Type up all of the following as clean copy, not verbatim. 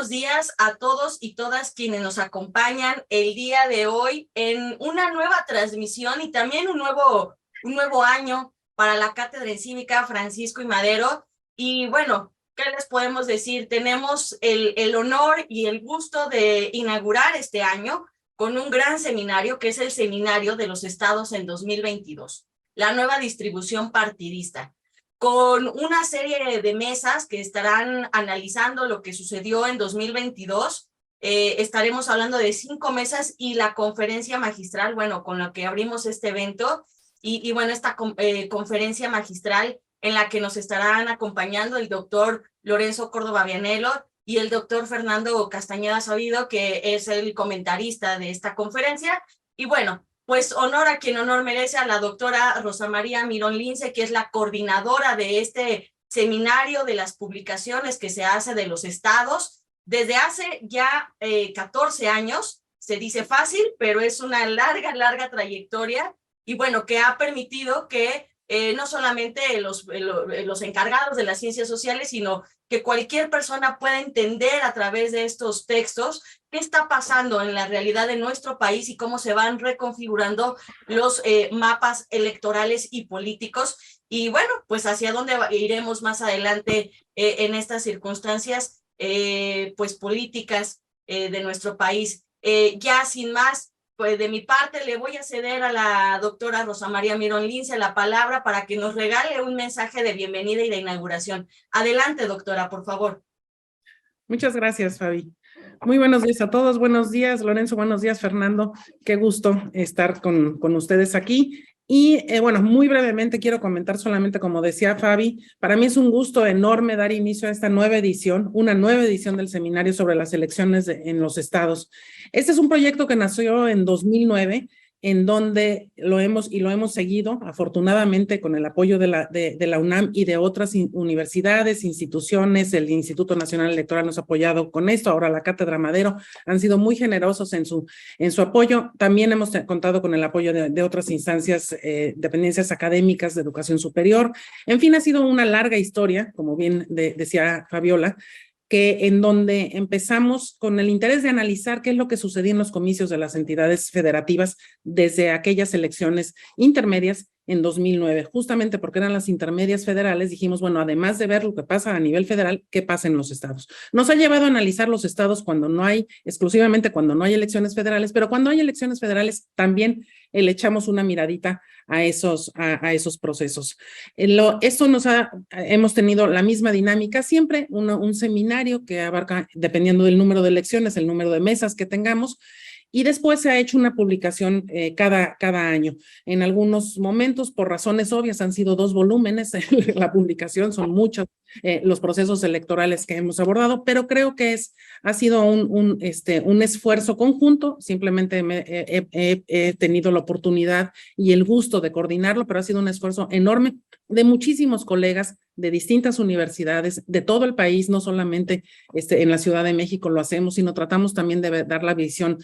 buenos días a todos y todas quienes nos acompañan el día de hoy en una nueva transmisión y también un nuevo año para la Cátedra en Cívica Francisco I. Madero. Y bueno, ¿qué les podemos decir? Tenemos el honor y el gusto de inaugurar este año con un gran seminario que es el Seminario de los Estados en 2022, la nueva distribución partidista, con una serie de mesas que estarán analizando lo que sucedió en 2022. Estaremos hablando de 5 mesas y la conferencia magistral, bueno, con la que abrimos este evento, y bueno, esta conferencia magistral en la que nos estarán acompañando el doctor Lorenzo Córdoba Vianello y el doctor Fernando Castañeda Sabido, que es el comentarista de esta conferencia. Y bueno, pues honor a quien honor merece, a la doctora Rosa María Mirón Lince, que es la coordinadora de este seminario de las publicaciones que se hace de los estados desde hace ya 14 años. Se dice fácil, pero es una larga trayectoria, y bueno, que ha permitido que no solamente los encargados de las ciencias sociales, sino que cualquier persona pueda entender a través de estos textos qué está pasando en la realidad de nuestro país y cómo se van reconfigurando los mapas electorales y políticos. Y bueno, pues hacia dónde iremos más adelante en estas circunstancias pues políticas de nuestro país. Ya sin más, pues de mi parte le voy a ceder a la doctora Rosa María Mirón Lince la palabra para que nos regale un mensaje de bienvenida y de inauguración. Adelante, doctora, por favor. Muchas gracias, Fabi. Muy buenos días a todos. Buenos días, Lorenzo. Buenos días, Fernando. Qué gusto estar con ustedes aquí. Y bueno, muy brevemente quiero comentar solamente, como decía Fabi, para mí es un gusto enorme dar inicio a esta nueva edición, una nueva edición del seminario sobre las elecciones en los estados. Este es un proyecto que nació en 2009, en donde lo hemos seguido, afortunadamente, con el apoyo de la UNAM y de otras universidades, instituciones. El Instituto Nacional Electoral nos ha apoyado con esto, ahora la Cátedra Madero, han sido muy generosos en su apoyo. También hemos contado con el apoyo de otras instancias, dependencias académicas de educación superior. En fin, ha sido una larga historia, como bien decía Fabiola, que en donde empezamos con el interés de analizar qué es lo que sucedía en los comicios de las entidades federativas desde aquellas elecciones intermedias en 2009, justamente porque eran las intermedias federales. Dijimos, bueno, además de ver lo que pasa a nivel federal, ¿qué pasa en los estados? Nos ha llevado a analizar los estados cuando no hay, exclusivamente cuando no hay elecciones federales, pero cuando hay elecciones federales también le echamos una miradita a esos procesos. Hemos tenido la misma dinámica siempre, un seminario que abarca, dependiendo del número de elecciones, el número de mesas que tengamos, y después se ha hecho una publicación cada año. En algunos momentos, por razones obvias, han sido 2 volúmenes la publicación, son muchos los procesos electorales que hemos abordado, pero creo que ha sido un esfuerzo conjunto. Simplemente he tenido la oportunidad y el gusto de coordinarlo, pero ha sido un esfuerzo enorme de muchísimos colegas de distintas universidades de todo el país, no solamente en la Ciudad de México lo hacemos, sino tratamos también de dar la visión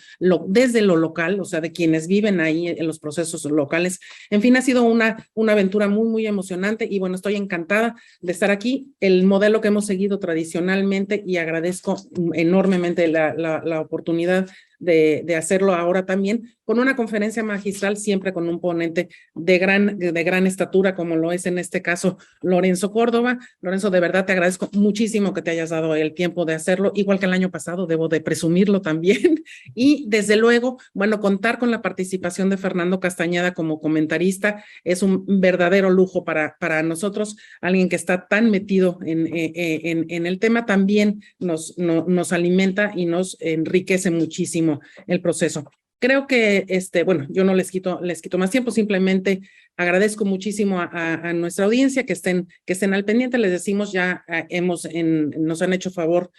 desde lo local, o sea, de quienes viven ahí en los procesos locales. En fin, ha sido una aventura muy emocionante, y bueno, estoy encantada de estar aquí. El modelo que hemos seguido tradicionalmente, y agradezco enormemente la oportunidad de hacerlo ahora también, con una conferencia magistral, siempre con un ponente de gran estatura, como lo es en este caso Lorenzo Córdoba. Lorenzo, de verdad te agradezco muchísimo que te hayas dado el tiempo de hacerlo, igual que el año pasado, debo de presumirlo también. Y desde luego, bueno, contar con la participación de Fernando Castañeda como comentarista es un verdadero lujo para nosotros. Alguien que está tan metido en el tema también nos alimenta y nos enriquece muchísimo el proceso. Creo que, bueno, yo no les quito más tiempo, simplemente agradezco muchísimo a nuestra audiencia que estén al pendiente. Les decimos, ya nos han hecho favor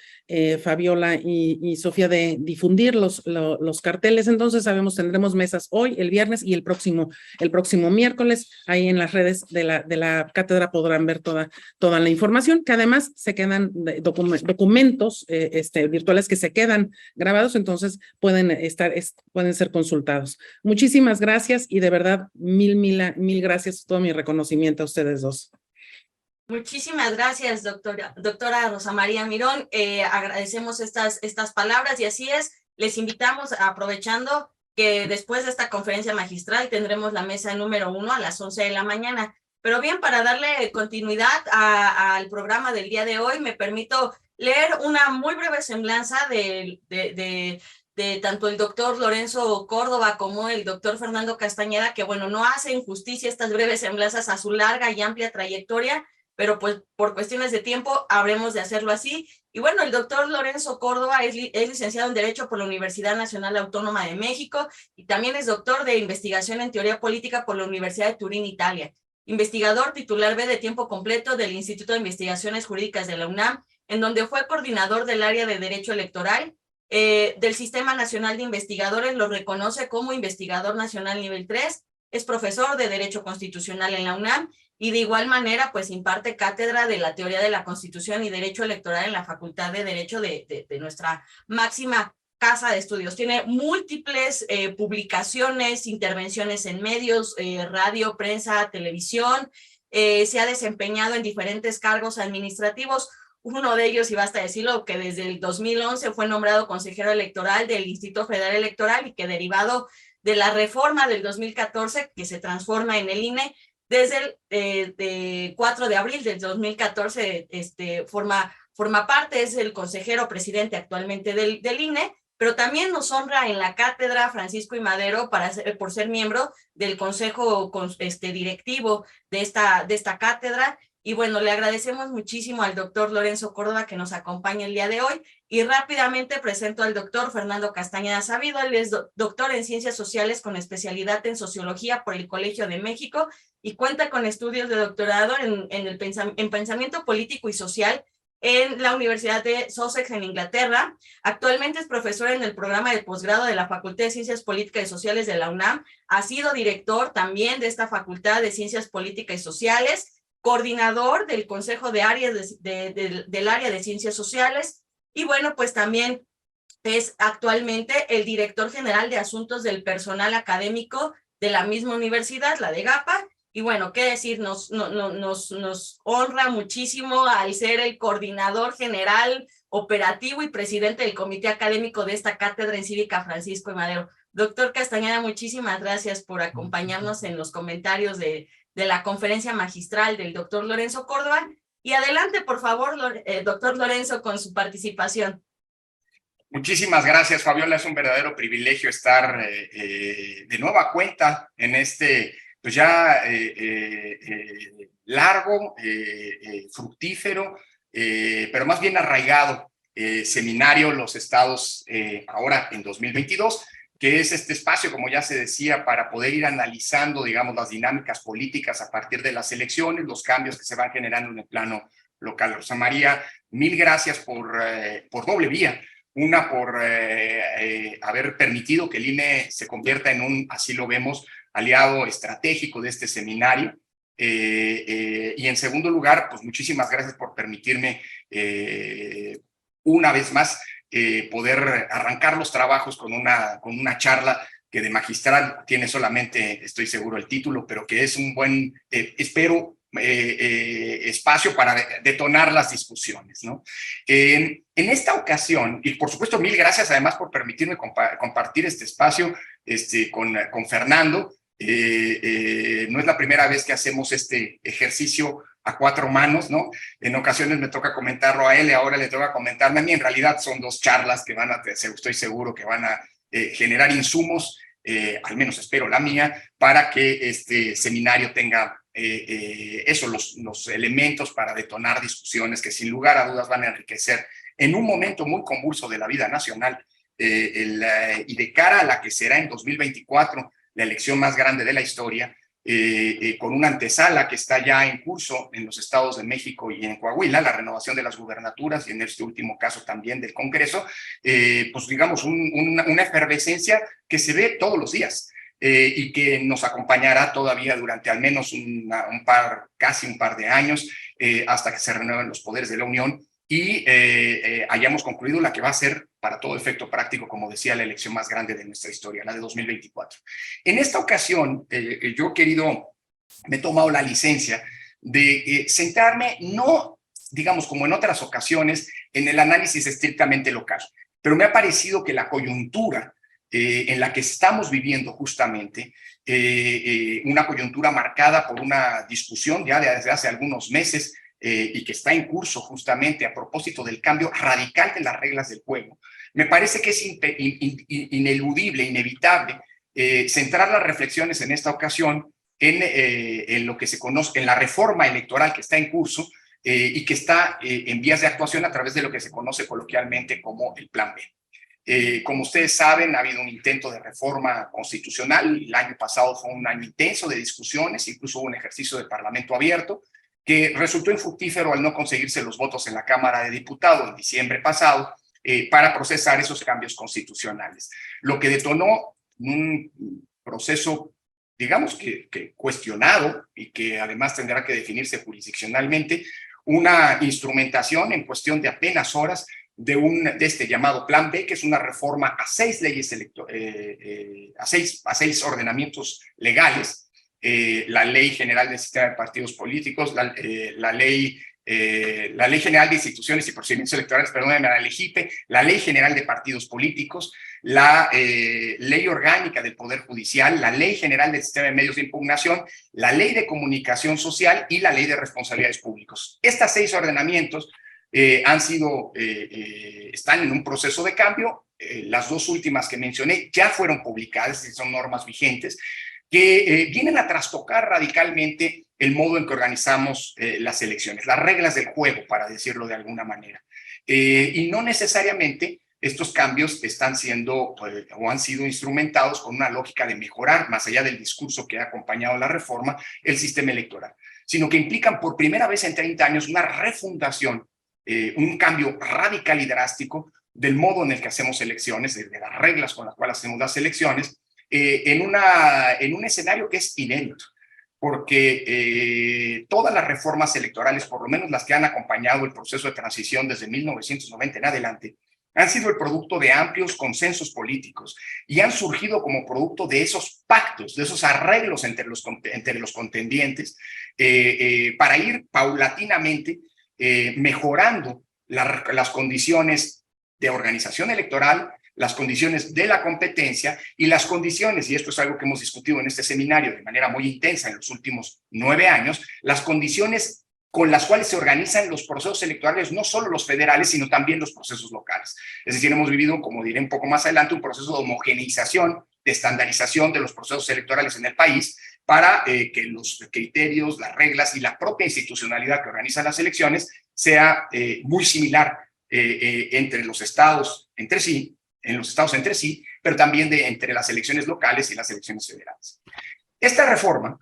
Fabiola y Sofía de difundir los carteles. Entonces tendremos mesas hoy, el viernes y el próximo miércoles. Ahí en las redes de la cátedra podrán ver toda la información, que además se quedan documentos virtuales que se quedan grabados, entonces pueden ser consultados. Muchísimas gracias, y de verdad mil gracias, todo mi reconocimiento a ustedes dos. Muchísimas gracias, doctora Rosa María Mirón. Agradecemos estas palabras y así es, les invitamos, aprovechando que después de esta conferencia magistral tendremos la mesa número 1 a las 11 de la mañana. Pero bien, para darle continuidad al programa del día de hoy, me permito leer una muy breve semblanza de tanto el doctor Lorenzo Córdoba como el doctor Fernando Castañeda, que bueno, no hacen justicia estas breves semblanzas a su larga y amplia trayectoria, pero pues por cuestiones de tiempo habremos de hacerlo así. Y bueno, el doctor Lorenzo Córdoba es licenciado en Derecho por la Universidad Nacional Autónoma de México y también es doctor de investigación en teoría política por la Universidad de Turín, Italia. Investigador titular B de tiempo completo del Instituto de Investigaciones Jurídicas de la UNAM, en donde fue coordinador del área de Derecho Electoral. Del Sistema Nacional de Investigadores lo reconoce como investigador nacional nivel 3, es profesor de Derecho Constitucional en la UNAM y de igual manera pues imparte cátedra de la teoría de la Constitución y Derecho Electoral en la Facultad de Derecho de nuestra máxima casa de estudios. Tiene múltiples publicaciones, intervenciones en medios, radio, prensa, televisión, se ha desempeñado en diferentes cargos administrativos. Uno de ellos, y basta decirlo, que desde el 2011 fue nombrado consejero electoral del Instituto Federal Electoral y que derivado de la reforma del 2014 que se transforma en el INE, desde el 4 de abril del 2014 forma parte, es el consejero presidente actualmente del INE, pero también nos honra en la cátedra Francisco y Madero por ser miembro del consejo directivo de esta cátedra. Y bueno, le agradecemos muchísimo al doctor Lorenzo Córdoba que nos acompaña el día de hoy y rápidamente presento al doctor Fernando Castañeda Sabido. Él es doctor en Ciencias Sociales con especialidad en Sociología por el Colegio de México y cuenta con estudios de doctorado en Pensamiento Político y Social en la Universidad de Sussex en Inglaterra. Actualmente es profesor en el programa de posgrado de la Facultad de Ciencias Políticas y Sociales de la UNAM. Ha sido director también de esta Facultad de Ciencias Políticas y Sociales, coordinador del Consejo de Áreas del Área de Ciencias Sociales y bueno, pues también es actualmente el director general de Asuntos del Personal Académico de la misma universidad, la de GAPA, y bueno, qué decir, nos honra muchísimo al ser el coordinador general operativo y presidente del comité académico de esta cátedra en Cívica Francisco y Madero. Doctor Castañeda, muchísimas gracias por acompañarnos en los comentarios de la conferencia magistral del doctor Lorenzo Córdoba. Y adelante, por favor, doctor Lorenzo, con su participación. Muchísimas gracias, Fabiola. Es un verdadero privilegio estar de nueva cuenta en este, pues ya largo, fructífero, pero más bien arraigado seminario Los Estados ahora en 2022, que es este espacio, como ya se decía, para poder ir analizando, digamos, las dinámicas políticas a partir de las elecciones, los cambios que se van generando en el plano local. Rosa María, mil gracias por doble vía. Una por haber permitido que el INE se convierta en un, así lo vemos, aliado estratégico de este seminario. Y en segundo lugar, pues muchísimas gracias por permitirme una vez más poder arrancar los trabajos con una charla que de magistral tiene solamente, estoy seguro, el título, pero que es un buen, espero, espacio para detonar las discusiones, ¿no? En esta ocasión, y por supuesto mil gracias además por permitirme compartir este espacio con Fernando. No es la primera vez que hacemos este ejercicio a cuatro manos, ¿no? En ocasiones me toca comentarlo a él y ahora le toca comentarme a mí. En realidad son dos charlas que estoy seguro que van a generar insumos, al menos espero la mía, para que este seminario tenga los elementos para detonar discusiones que sin lugar a dudas van a enriquecer en un momento muy convulso de la vida nacional y de cara a la que será en 2024 la elección más grande de la historia, con una antesala que está ya en curso en los estados de México y en Coahuila, la renovación de las gubernaturas y en este último caso también del Congreso, pues digamos una efervescencia que se ve todos los días y que nos acompañará todavía durante al menos casi un par de años hasta que se renueven los poderes de la Unión y hayamos concluido la que va a ser, para todo efecto práctico, como decía, la elección más grande de nuestra historia, la de 2024. En esta ocasión, me he tomado la licencia de centrarme, no, digamos, como en otras ocasiones, en el análisis estrictamente local, pero me ha parecido que la coyuntura en la que estamos viviendo justamente, una coyuntura marcada por una discusión ya desde hace algunos meses y que está en curso justamente a propósito del cambio radical de las reglas del juego, me parece que es ineludible, inevitable, centrar las reflexiones en esta ocasión en lo que se conoce, en la reforma electoral que está en curso y que está en vías de actuación a través de lo que se conoce coloquialmente como el Plan B. Como ustedes saben, ha habido un intento de reforma constitucional. El año pasado fue un año intenso de discusiones, incluso hubo un ejercicio de parlamento abierto que resultó infructífero al no conseguirse los votos en la Cámara de Diputados en diciembre pasado para procesar esos cambios constitucionales, lo que detonó un proceso, digamos que cuestionado y que además tendrá que definirse jurisdiccionalmente, una instrumentación en cuestión de apenas horas de este llamado Plan B, que es una reforma a 6 leyes, a seis ordenamientos legales, la Ley General del Sistema de Partidos Políticos, la Ley General de Instituciones y Procedimientos Electorales, perdónenme, la LEGIPE, la Ley General de Partidos Políticos, la Ley Orgánica del Poder Judicial, la Ley General del Sistema de Medios de Impugnación, la Ley de Comunicación Social y la Ley de Responsabilidades Públicas. Estas 6 ordenamientos están en un proceso de cambio. Las 2 últimas que mencioné ya fueron publicadas y son normas vigentes que vienen a trastocar radicalmente el modo en que organizamos las elecciones, las reglas del juego, para decirlo de alguna manera. Y no necesariamente estos cambios están siendo o han sido instrumentados con una lógica de mejorar, más allá del discurso que ha acompañado la reforma, el sistema electoral, sino que implican por primera vez en 30 años una refundación, un cambio radical y drástico del modo en el que hacemos elecciones, de las reglas con las cuales hacemos las elecciones, en un escenario que es inédito, porque todas las reformas electorales, por lo menos las que han acompañado el proceso de transición desde 1990 en adelante, han sido el producto de amplios consensos políticos y han surgido como producto de esos pactos, de esos arreglos entre los contendientes para ir paulatinamente mejorando las condiciones de organización electoral, las condiciones de la competencia y las condiciones, y esto es algo que hemos discutido en este seminario de manera muy intensa en los últimos 9 años, las condiciones con las cuales se organizan los procesos electorales, no solo los federales, sino también los procesos locales. Es decir, hemos vivido, como diré un poco más adelante, un proceso de homogeneización, de estandarización de los procesos electorales en el país para que los criterios, las reglas y la propia institucionalidad que organiza las elecciones sea muy similar entre los estados entre sí, pero también entre las elecciones locales y las elecciones federales. Esta reforma,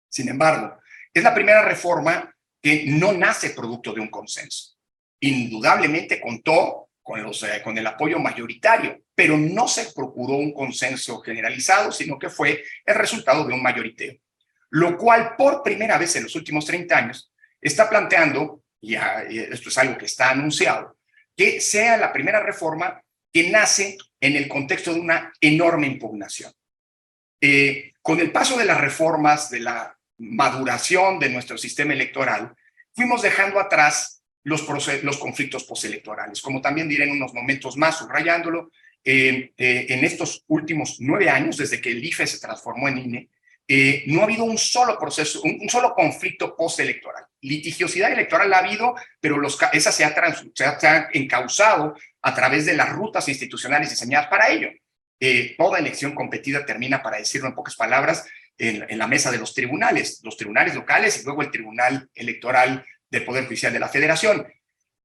sin embargo, es la primera reforma que no nace producto de un consenso. Indudablemente contó con el apoyo mayoritario, pero no se procuró un consenso generalizado, sino que fue el resultado de un mayoriteo, lo cual por primera vez en los últimos 30 años está planteando, y esto es algo que está anunciado, que sea la primera reforma que nace en el contexto de una enorme impugnación. Con el paso de las reformas, de la maduración de nuestro sistema electoral, fuimos dejando atrás los conflictos postelectorales, como también diré en unos momentos más, subrayándolo, en estos últimos 9 años, desde que el IFE se transformó en INE, no ha habido un solo proceso, un solo conflicto postelectoral. Litigiosidad electoral ha habido, pero esa se ha encauzado a través de las rutas institucionales diseñadas para ello. Toda elección competida termina, para decirlo en pocas palabras, en la mesa de los tribunales locales y luego el Tribunal Electoral del Poder Judicial de la Federación.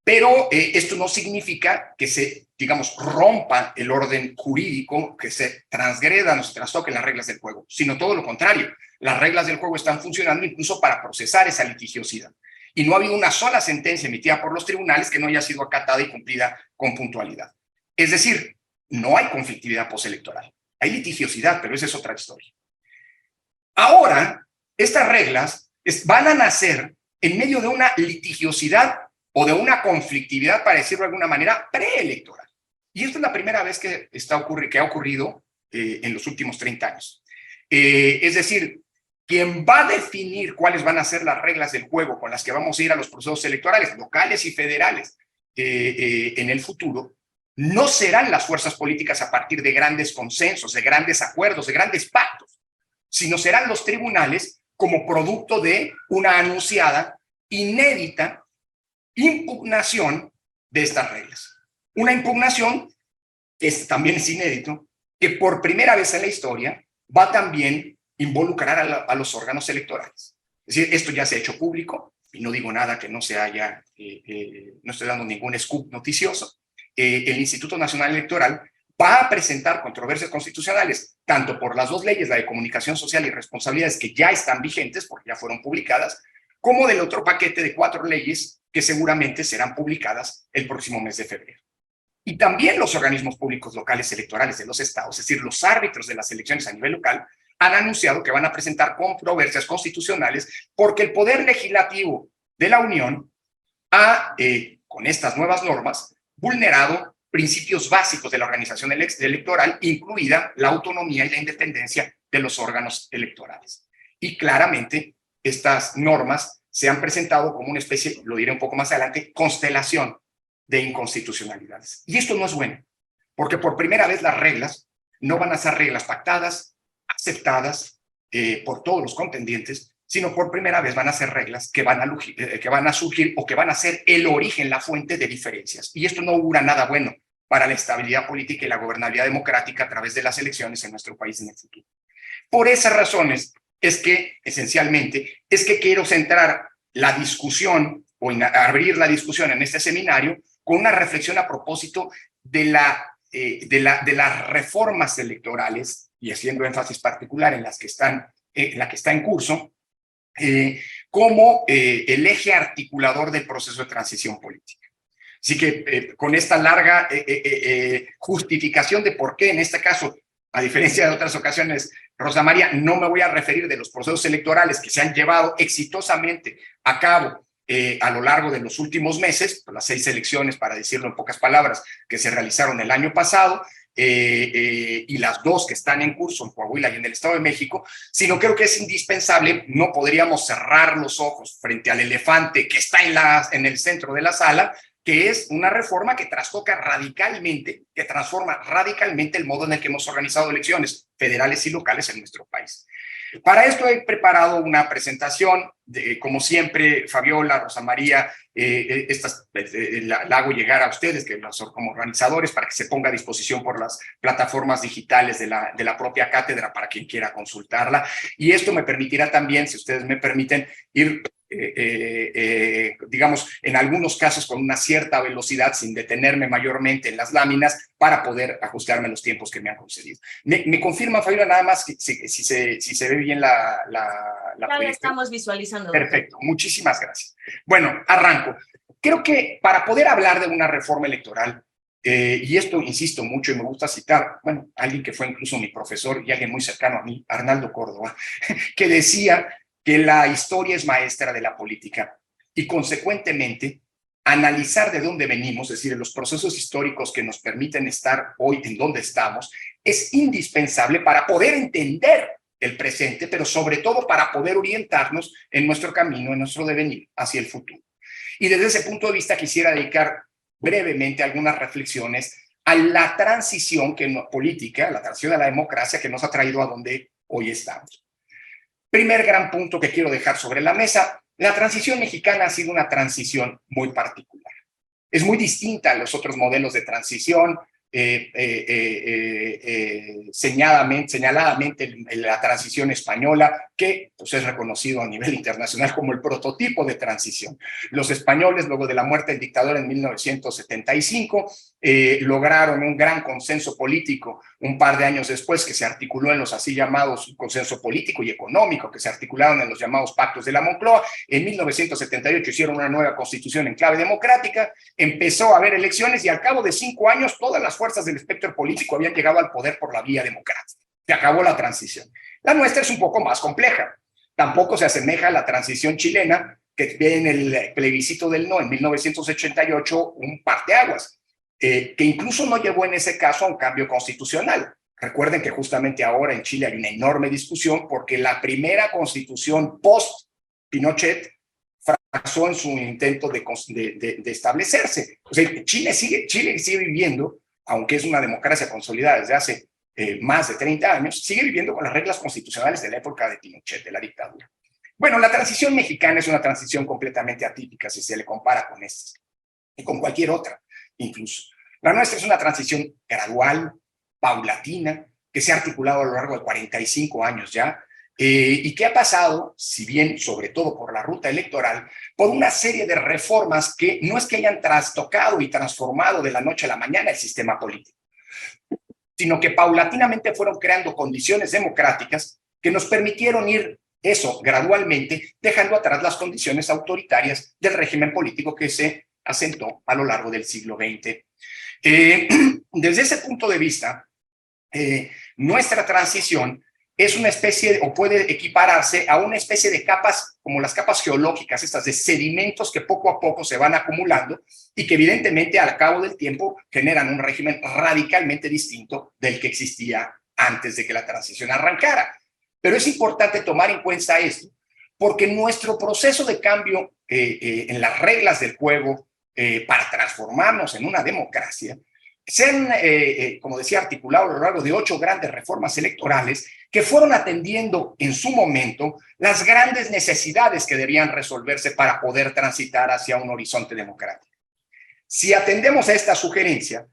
Pero esto no significa que se, digamos, rompa el orden jurídico, que se transgredan o se trastoquen las reglas del juego, sino todo lo contrario. Las reglas del juego están funcionando incluso para procesar esa litigiosidad. Y no ha habido una sola sentencia emitida por los tribunales que no haya sido acatada y cumplida con puntualidad. Es decir, no hay conflictividad postelectoral. Hay litigiosidad, pero esa es otra historia. Ahora, estas reglas van a nacer en medio de una litigiosidad o de una conflictividad, para decirlo de alguna manera, preelectoral. Y esta es la primera vez que ha ocurrido en los últimos 30 años. Es decir, quien va a definir cuáles van a ser las reglas del juego con las que vamos a ir a los procesos electorales, locales y federales, en el futuro, no serán las fuerzas políticas a partir de grandes consensos, de grandes acuerdos, de grandes pactos, sino serán los tribunales como producto de una anunciada, inédita impugnación de estas reglas. Una impugnación que también es inédito, que por primera vez en la historia va también a involucrar a los órganos electorales. Es decir, esto ya se ha hecho público, y no digo nada que no se haya, no estoy dando ningún scoop noticioso. El Instituto Nacional Electoral va a presentar controversias constitucionales, tanto por las dos leyes, la de comunicación social y responsabilidades, que ya están vigentes porque ya fueron publicadas, como del otro paquete de 4 leyes que seguramente serán publicadas el próximo mes de febrero. Y también los organismos públicos locales electorales de los estados, es decir, los árbitros de las elecciones a nivel local, han anunciado que van a presentar controversias constitucionales porque el Poder Legislativo de la Unión ha, con estas nuevas normas, vulnerado principios básicos de la organización electoral, incluida la autonomía y la independencia de los órganos electorales. Y claramente estas normas se han presentado como una especie, lo diré un poco más adelante, constelación de inconstitucionalidades. Y esto no es bueno, porque por primera vez las reglas no van a ser reglas pactadas, aceptadas por todos los contendientes, sino por primera vez van a ser reglas que van a surgir o que van a ser el origen, la fuente de diferencias. Y esto no augura nada bueno para la estabilidad política y la gobernabilidad democrática a través de las elecciones en nuestro país en el futuro. Por esas razones es que, esencialmente, quiero centrar la discusión o abrir la discusión en este seminario con una reflexión a propósito de las reformas electorales, y haciendo énfasis particular en la que está en curso, como el eje articulador del proceso de transición política. Así que con esta larga justificación de por qué en este caso, a diferencia de otras ocasiones, Rosa María, no me voy a referir de los procesos electorales que se han llevado exitosamente a cabo a lo largo de los últimos meses, las 6 elecciones, para decirlo en pocas palabras, que se realizaron el año pasado, y las 2 que están en curso en Coahuila y en el Estado de México, sino creo que es indispensable, no podríamos cerrar los ojos frente al elefante que está en el centro de la sala, que es una reforma que trastoca radicalmente, que transforma radicalmente el modo en el que hemos organizado elecciones federales y locales en nuestro país. Para esto he preparado una presentación, como siempre, Fabiola, Rosa María, la hago llegar a ustedes, que como organizadores, para que se ponga a disposición por las plataformas digitales de la propia cátedra para quien quiera consultarla. Y esto me permitirá también, si ustedes me permiten, ir digamos, en algunos casos con una cierta velocidad, sin detenerme mayormente en las láminas, para poder ajustarme a los tiempos que me han concedido. Me confirma, Fabiola, nada más si se ve bien la ya estamos visualizando. Perfecto, muchísimas gracias. Bueno, arranco. Creo que para poder hablar de una reforma electoral, y esto insisto mucho y me gusta citar, bueno, alguien que fue incluso mi profesor y alguien muy cercano a mí, Arnaldo Córdoba, que decía que la historia es maestra de la política y, consecuentemente, analizar de dónde venimos, es decir, los procesos históricos que nos permiten estar hoy en donde estamos, es indispensable para poder entender el presente, pero sobre todo para poder orientarnos en nuestro camino, en nuestro devenir hacia el futuro. Y desde ese punto de vista quisiera dedicar brevemente algunas reflexiones a la transición política, la transición a la democracia que nos ha traído a donde hoy estamos. Primer gran punto que quiero dejar sobre la mesa: la transición mexicana ha sido una transición muy particular. Es muy distinta a los otros modelos de transición, señaladamente la transición española, que pues, es reconocido a nivel internacional como el prototipo de transición. Los españoles, luego de la muerte del dictador en 1975, lograron un gran consenso político un par de años después, que se articuló en los así llamados consenso político y económico, que se articularon en los llamados pactos de la Moncloa. En 1978 hicieron una nueva constitución en clave democrática, empezó a haber elecciones y al cabo de 5 años todas las fuerzas del espectro político habían llegado al poder por la vía democrática. Se acabó la transición. La nuestra es un poco más compleja. Tampoco se asemeja a la transición chilena, que ve en el plebiscito del no en 1988 un parteaguas, que incluso no llevó en ese caso a un cambio constitucional. Recuerden que justamente ahora en Chile hay una enorme discusión porque la primera constitución post-Pinochet fracasó en su intento de establecerse. O sea, Chile sigue viviendo, aunque es una democracia consolidada desde hace más de 30 años, sigue viviendo con las reglas constitucionales de la época de Pinochet, de la dictadura. Bueno, la transición mexicana es una transición completamente atípica si se le compara con esta y con cualquier otra, incluso. La nuestra es una transición gradual, paulatina, que se ha articulado a lo largo de 45 años ya, y que ha pasado, si bien sobre todo por la ruta electoral, por una serie de reformas que no es que hayan trastocado y transformado de la noche a la mañana el sistema político, sino que paulatinamente fueron creando condiciones democráticas que nos permitieron ir eso gradualmente, dejando atrás las condiciones autoritarias del régimen político que se asentó a lo largo del siglo XX. Desde ese punto de vista, nuestra transición es una especie, o puede equipararse a una especie de capas, como las capas geológicas, estas de sedimentos que poco a poco se van acumulando y que evidentemente al cabo del tiempo generan un régimen radicalmente distinto del que existía antes de que la transición arrancara. Pero es importante tomar en cuenta esto, porque nuestro proceso de cambio en las reglas del juego para transformarnos en una democracia se han, como decía, articulado a lo largo de 8 grandes reformas electorales que fueron atendiendo en su momento las grandes necesidades que debían resolverse para poder transitar hacia un horizonte democrático. Si atendemos a esta sugerencia,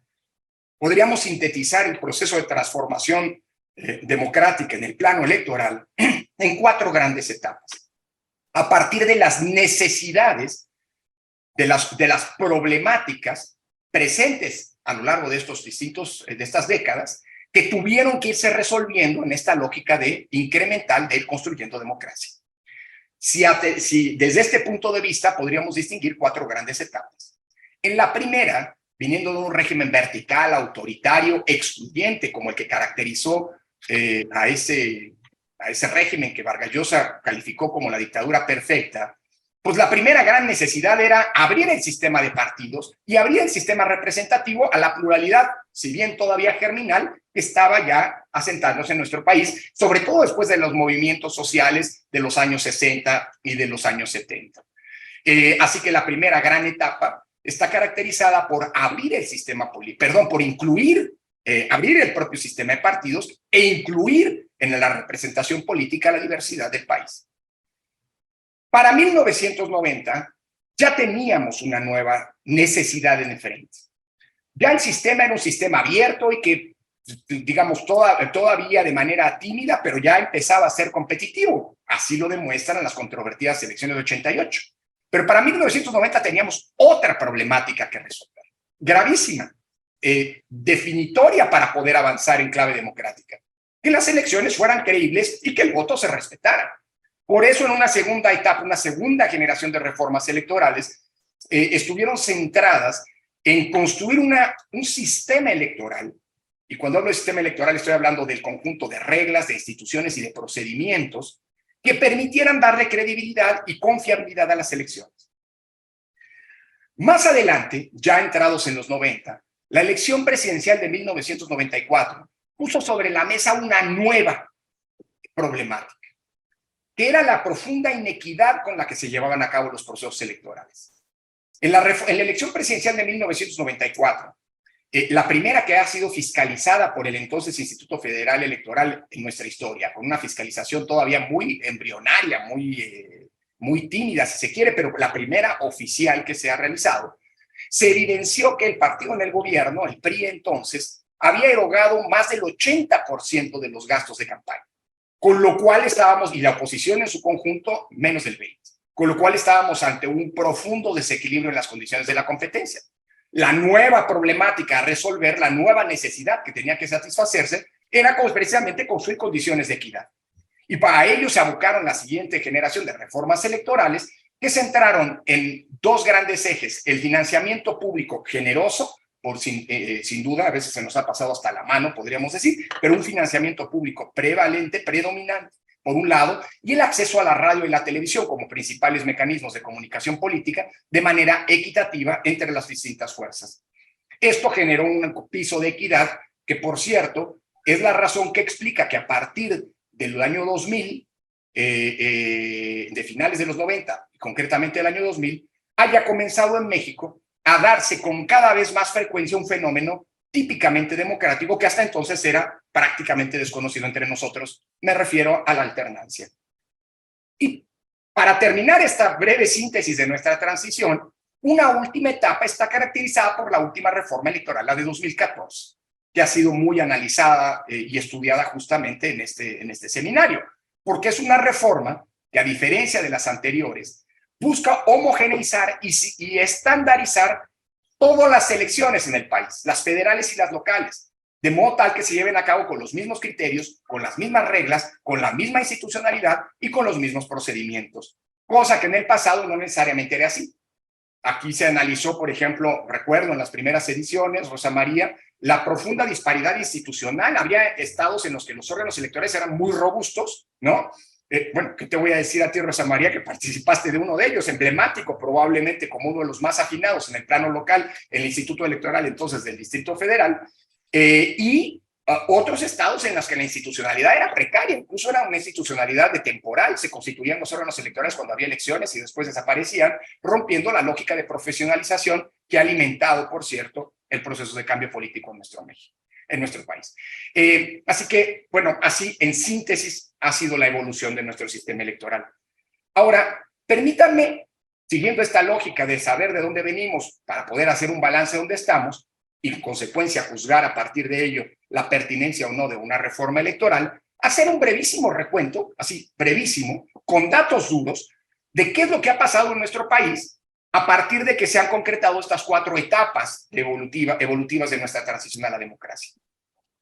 podríamos sintetizar el proceso de transformación democrática en el plano electoral en 4 grandes etapas. A partir de las necesidades, de las problemáticas presentes a lo largo de estas décadas, que tuvieron que irse resolviendo en esta lógica de incremental de ir construyendo democracia. Si desde este punto de vista podríamos distinguir 4 grandes etapas. En la primera, viniendo de un régimen vertical, autoritario, excluyente, como el que caracterizó a ese régimen que Vargas Llosa calificó como la dictadura perfecta, pues la primera gran necesidad era abrir el sistema de partidos y abrir el sistema representativo a la pluralidad, si bien todavía germinal, que estaba ya asentándose en nuestro país, sobre todo después de los movimientos sociales de los años 60 y de los años 70. Así que la primera gran etapa está caracterizada por abrir el sistema político, por incluir, abrir el propio sistema de partidos e incluir en la representación política la diversidad del país. Para 1990 ya teníamos una nueva necesidad en frente. Ya el sistema era un sistema abierto y que, digamos, todavía de manera tímida, pero ya empezaba a ser competitivo. Así lo demuestran las controvertidas elecciones de 88. Pero para 1990 teníamos otra problemática que resolver, gravísima, definitoria para poder avanzar en clave democrática. Que las elecciones fueran creíbles y que el voto se respetara. Por eso en una segunda etapa, una segunda generación de reformas electorales, estuvieron centradas en construir un sistema electoral. Y cuando hablo de sistema electoral estoy hablando del conjunto de reglas, de instituciones y de procedimientos que permitieran darle credibilidad y confiabilidad a las elecciones. Más adelante, ya entrados en los 90, la elección presidencial de 1994 puso sobre la mesa una nueva problemática, que era la profunda inequidad con la que se llevaban a cabo los procesos electorales. En la elección presidencial de 1994, la primera que ha sido fiscalizada por el entonces Instituto Federal Electoral en nuestra historia, con una fiscalización todavía muy embrionaria, muy tímida, si se quiere, pero la primera oficial que se ha realizado, se evidenció que el partido en el gobierno, el PRI entonces, había erogado más del 80% de los gastos de campaña. Con lo cual estábamos, y la oposición en su conjunto, menos del 20%, con lo cual estábamos ante un profundo desequilibrio en las condiciones de la competencia. La nueva problemática a resolver, la nueva necesidad que tenía que satisfacerse, era precisamente construir condiciones de equidad. Y para ello se abocaron la siguiente generación de reformas electorales que centraron en 2 grandes ejes: el financiamiento público generoso, sin duda, a veces se nos ha pasado hasta la mano, podríamos decir, pero un financiamiento público prevalente, predominante, por un lado, y el acceso a la radio y la televisión como principales mecanismos de comunicación política de manera equitativa entre las distintas fuerzas. Esto generó un piso de equidad que, por cierto, es la razón que explica que a partir del año 2000, de finales de los 90, concretamente del año 2000, haya comenzado en México a darse con cada vez más frecuencia un fenómeno típicamente democrático que hasta entonces era prácticamente desconocido entre nosotros. Me refiero a la alternancia. Y para terminar esta breve síntesis de nuestra transición, una última etapa está caracterizada por la última reforma electoral, la de 2014, que ha sido muy analizada y estudiada justamente en este seminario, porque es una reforma que, a diferencia de las anteriores, busca homogeneizar y estandarizar todas las elecciones en el país, las federales y las locales, de modo tal que se lleven a cabo con los mismos criterios, con las mismas reglas, con la misma institucionalidad y con los mismos procedimientos, cosa que en el pasado no necesariamente era así. Aquí se analizó, por ejemplo, recuerdo en las primeras ediciones, Rosa María, la profunda disparidad institucional. Había estados en los que los órganos electorales eran muy robustos, ¿no? Bueno, ¿qué te voy a decir a ti, Rosa María, que participaste de uno de ellos, emblemático, probablemente como uno de los más afinados en el plano local, el Instituto Electoral entonces del Distrito Federal, y otros estados en los que la institucionalidad era precaria, incluso era una institucionalidad de temporal, se constituían los órganos electorales cuando había elecciones y después desaparecían, rompiendo la lógica de profesionalización que ha alimentado, por cierto, el proceso de cambio político en nuestro país. Así que, bueno, así en síntesis ha sido la evolución de nuestro sistema electoral. Ahora, permítanme, siguiendo esta lógica de saber de dónde venimos para poder hacer un balance de dónde estamos y en consecuencia juzgar a partir de ello la pertinencia o no de una reforma electoral, hacer un brevísimo recuento, así brevísimo, con datos duros, de qué es lo que ha pasado en nuestro país a partir de que se han concretado estas 4 etapas evolutivas de nuestra transición a la democracia.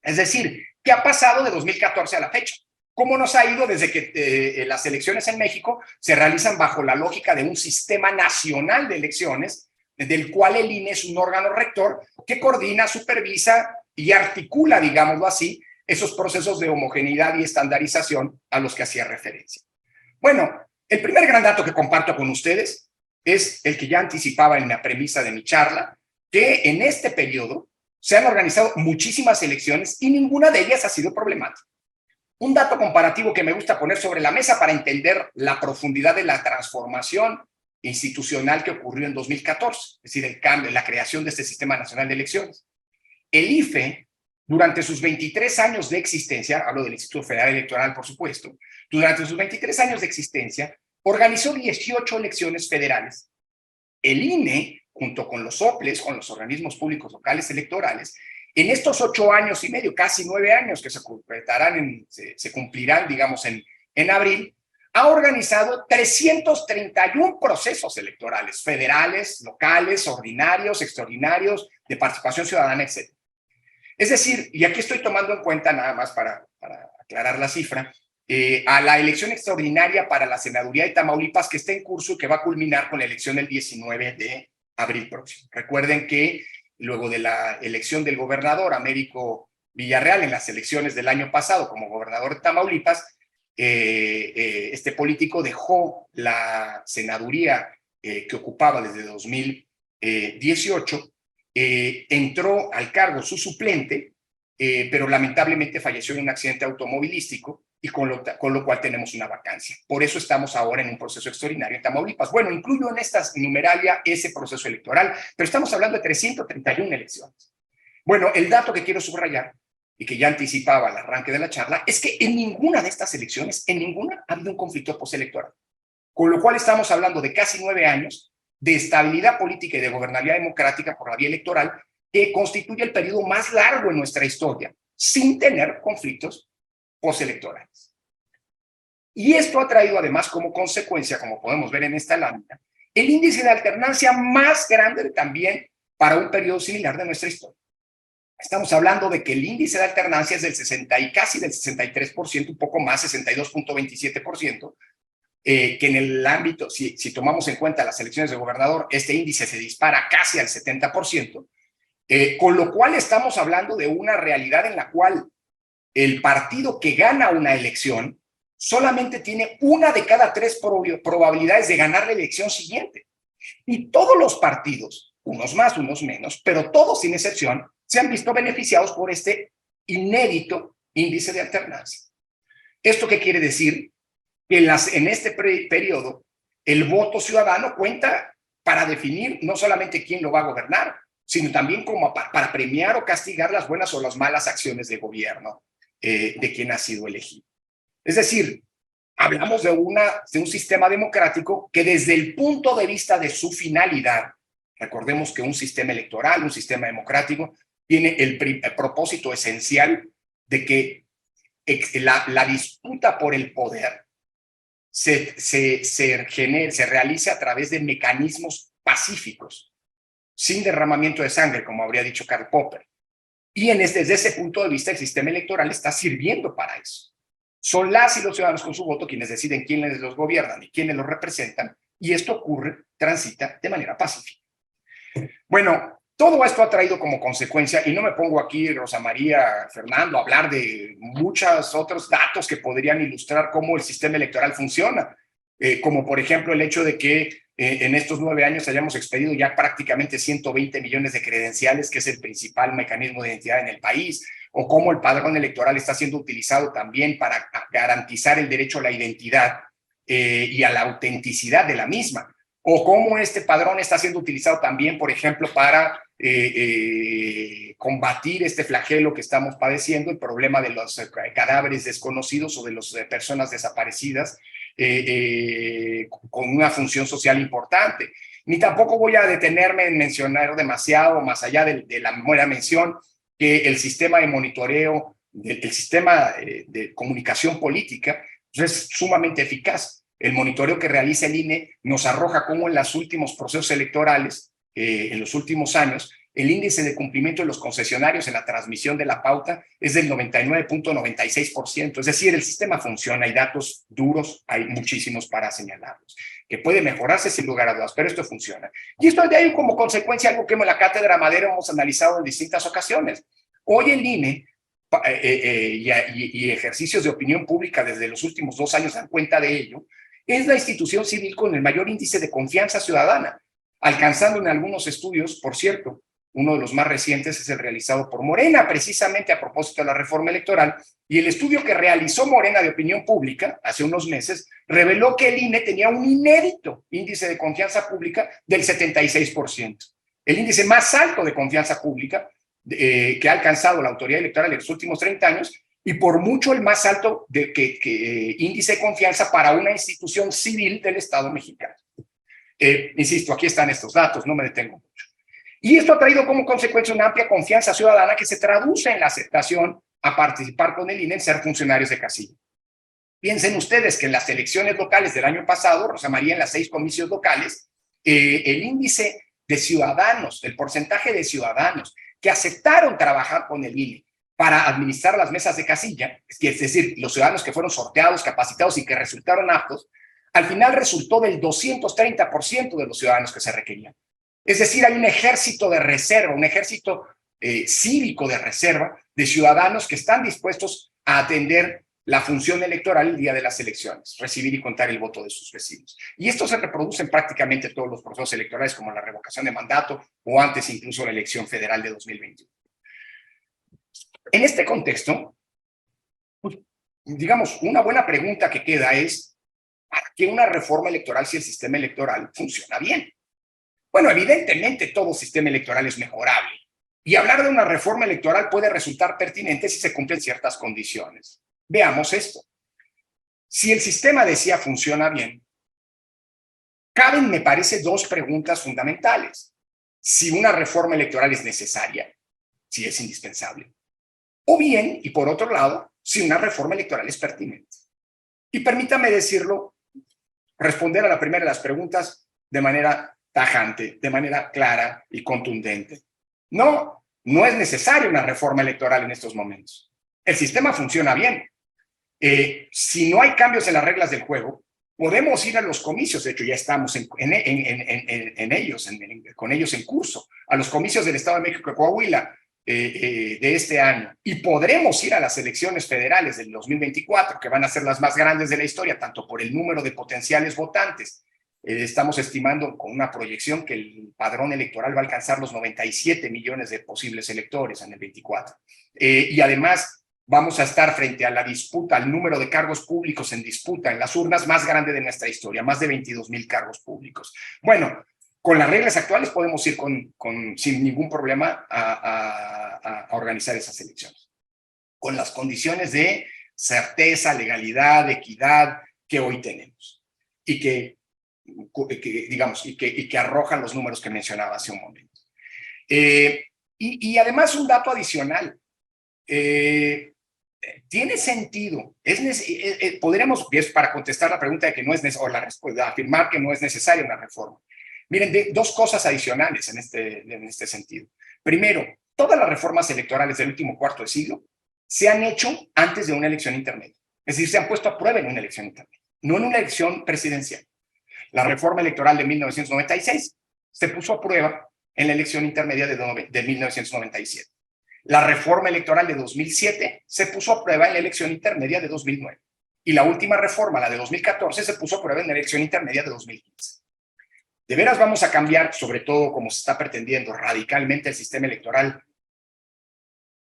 Es decir, ¿qué ha pasado de 2014 a la fecha? ¿Cómo nos ha ido desde que las elecciones en México se realizan bajo la lógica de un sistema nacional de elecciones, del cual el INE es un órgano rector que coordina, supervisa y articula, digámoslo así, esos procesos de homogeneidad y estandarización a los que hacía referencia? Bueno, el primer gran dato que comparto con ustedes es el que ya anticipaba en la premisa de mi charla, que en este periodo se han organizado muchísimas elecciones y ninguna de ellas ha sido problemática. Un dato comparativo que me gusta poner sobre la mesa para entender la profundidad de la transformación institucional que ocurrió en 2014, es decir, el cambio, la creación de este Sistema Nacional de Elecciones. El IFE, durante sus 23 años de existencia, hablo del Instituto Federal Electoral, por supuesto, durante sus 23 años de existencia, organizó 18 elecciones federales. El INE, junto con los OPLES, con los organismos públicos locales electorales, en estos 8 años y medio, casi 9 años que se cumplirán, digamos, en abril, ha organizado 331 procesos electorales, federales, locales, ordinarios, extraordinarios, de participación ciudadana, etc. Es decir, y aquí estoy tomando en cuenta nada más para aclarar la cifra, a la elección extraordinaria para la senaduría de Tamaulipas que está en curso y que va a culminar con la elección del 19 de abril próximo. Recuerden que luego de la elección del gobernador Américo Villarreal en las elecciones del año pasado como gobernador de Tamaulipas, este político dejó la senaduría que ocupaba desde 2018, entró al cargo su suplente, pero lamentablemente falleció en un accidente automovilístico y con lo cual tenemos una vacancia. Por eso estamos ahora en un proceso extraordinario en Tamaulipas. Bueno, incluyo en esta numeralia ese proceso electoral, pero estamos hablando de 331 elecciones. Bueno, el dato que quiero subrayar y que ya anticipaba al arranque de la charla, es que en ninguna de estas elecciones, en ninguna ha habido un conflicto postelectoral. Con lo cual estamos hablando de casi 9 años de estabilidad política y de gobernabilidad democrática por la vía electoral, que constituye el periodo más largo en nuestra historia, sin tener conflictos postelectorales. Y esto ha traído además como consecuencia, como podemos ver en esta lámina, el índice de alternancia más grande también para un periodo similar de nuestra historia. Estamos hablando de que el índice de alternancia es del 60 y casi del 63%, un poco más, 62.27%, que en el ámbito, si tomamos en cuenta las elecciones de gobernador, este índice se dispara casi al 70%, con lo cual estamos hablando de una realidad en la cual el partido que gana una elección solamente tiene 1 de cada 3 probabilidades de ganar la elección siguiente. Y todos los partidos, unos más, unos menos, pero todos sin excepción, se han visto beneficiados por este inédito índice de alternancia. ¿Esto qué quiere decir? Que en este periodo el voto ciudadano cuenta para definir no solamente quién lo va a gobernar, sino también como para premiar o castigar las buenas o las malas acciones de gobierno de quien ha sido elegido. Es decir, hablamos de un sistema democrático que desde el punto de vista de su finalidad, recordemos que un sistema electoral, un sistema democrático, tiene el propósito esencial de que la disputa por el poder se realice a través de mecanismos pacíficos, sin derramamiento de sangre, como habría dicho Karl Popper. Y desde ese punto de vista, el sistema electoral está sirviendo para eso. Son las y los ciudadanos con su voto quienes deciden quiénes los gobiernan y quiénes los representan, y esto transita de manera pacífica. Bueno, todo esto ha traído como consecuencia, y no me pongo aquí, Rosa María, Fernando, a hablar de muchos otros datos que podrían ilustrar cómo el sistema electoral funciona, como por ejemplo el hecho de que en estos 9 años hayamos expedido ya prácticamente 120 millones de credenciales, que es el principal mecanismo de identidad en el país, o cómo el padrón electoral está siendo utilizado también para garantizar el derecho a la identidad y a la autenticidad de la misma, o cómo este padrón está siendo utilizado también, por ejemplo, para combatir este flagelo que estamos padeciendo, el problema de los cadáveres desconocidos o de las personas desaparecidas, con una función social importante. Ni tampoco voy a detenerme en mencionar demasiado, más allá de la mera mención, que el sistema de monitoreo, el sistema de comunicación política, pues es sumamente eficaz. El monitoreo que realiza el INE nos arroja cómo en los últimos procesos electorales, en los últimos años, el índice de cumplimiento de los concesionarios en la transmisión de la pauta es del 99.96%. Es decir, el sistema funciona, hay datos duros, hay muchísimos para señalarlos, que puede mejorarse sin lugar a dudas, pero esto funciona. Y esto de ahí como consecuencia algo que en la Cátedra Madero hemos analizado en distintas ocasiones. Hoy el INE y ejercicios de opinión pública desde los últimos 2 años dan cuenta de ello, es la institución civil con el mayor índice de confianza ciudadana, alcanzando en algunos estudios, por cierto, uno de los más recientes es el realizado por Morena, precisamente a propósito de la reforma electoral, y el estudio que realizó Morena de opinión pública hace unos meses reveló que el INE tenía un inédito índice de confianza pública del 76%, el índice más alto de confianza pública que ha alcanzado la autoridad electoral en los últimos 30 años, y por mucho el más alto índice de confianza para una institución civil del Estado mexicano. Insisto, aquí están estos datos, no me detengo mucho. Y esto ha traído como consecuencia una amplia confianza ciudadana que se traduce en la aceptación a participar con el INE en ser funcionarios de casilla. Piensen ustedes que en las elecciones locales del año pasado, Rosa María, en las 6 comicios locales, el índice de ciudadanos, el porcentaje de ciudadanos que aceptaron trabajar con el INE para administrar las mesas de casilla, es decir, los ciudadanos que fueron sorteados, capacitados y que resultaron aptos, al final resultó del 230% de los ciudadanos que se requerían. Es decir, hay un ejército de reserva, un ejército cívico de reserva de ciudadanos que están dispuestos a atender la función electoral el día de las elecciones, recibir y contar el voto de sus vecinos. Y esto se reproduce en prácticamente todos los procesos electorales, como la revocación de mandato o antes incluso la elección federal de 2021. En este contexto, pues, digamos, una buena pregunta que queda es, ¿para qué una reforma electoral si el sistema electoral funciona bien? Bueno, evidentemente todo sistema electoral es mejorable, y hablar de una reforma electoral puede resultar pertinente si se cumplen ciertas condiciones. Veamos esto. Si el sistema decía funciona bien, caben, me parece, 2 preguntas fundamentales. Si una reforma electoral es necesaria, si es indispensable, o bien, y por otro lado, si una reforma electoral es pertinente. Y permítame decirlo, responder a la primera de las preguntas de manera tajante, de manera clara y contundente. No es necesaria una reforma electoral en estos momentos. El sistema funciona bien. Si no hay cambios en las reglas del juego, podemos ir a los comicios. De hecho, ya estamos con ellos en curso, a los comicios del Estado de México y Coahuila de este año. Y podremos ir a las elecciones federales del 2024, que van a ser las más grandes de la historia, tanto por el número de potenciales votantes. Estamos estimando con una proyección que el padrón electoral va a alcanzar los 97 millones de posibles electores en el 24. Y además, vamos a estar frente a la disputa, al número de cargos públicos en disputa en las urnas más grande de nuestra historia, más de 22,000 cargos públicos. Bueno, con las reglas actuales podemos ir sin ningún problema a organizar esas elecciones, con las condiciones de certeza, legalidad, equidad que hoy tenemos y que arrojan los números que mencionaba hace un momento. Y además un dato adicional. Tiene sentido, podríamos, para contestar la pregunta de que no es necesario, o de afirmar que no es necesaria una reforma. Miren, dos cosas adicionales en este sentido. Primero, todas las reformas electorales del último cuarto de siglo se han hecho antes de una elección intermedia. Es decir, se han puesto a prueba en una elección intermedia, no en una elección presidencial. La reforma electoral de 1996 se puso a prueba en la elección intermedia de 1997. La reforma electoral de 2007 se puso a prueba en la elección intermedia de 2009. Y la última reforma, la de 2014, se puso a prueba en la elección intermedia de 2015. ¿De veras vamos a cambiar, sobre todo como se está pretendiendo, radicalmente el sistema electoral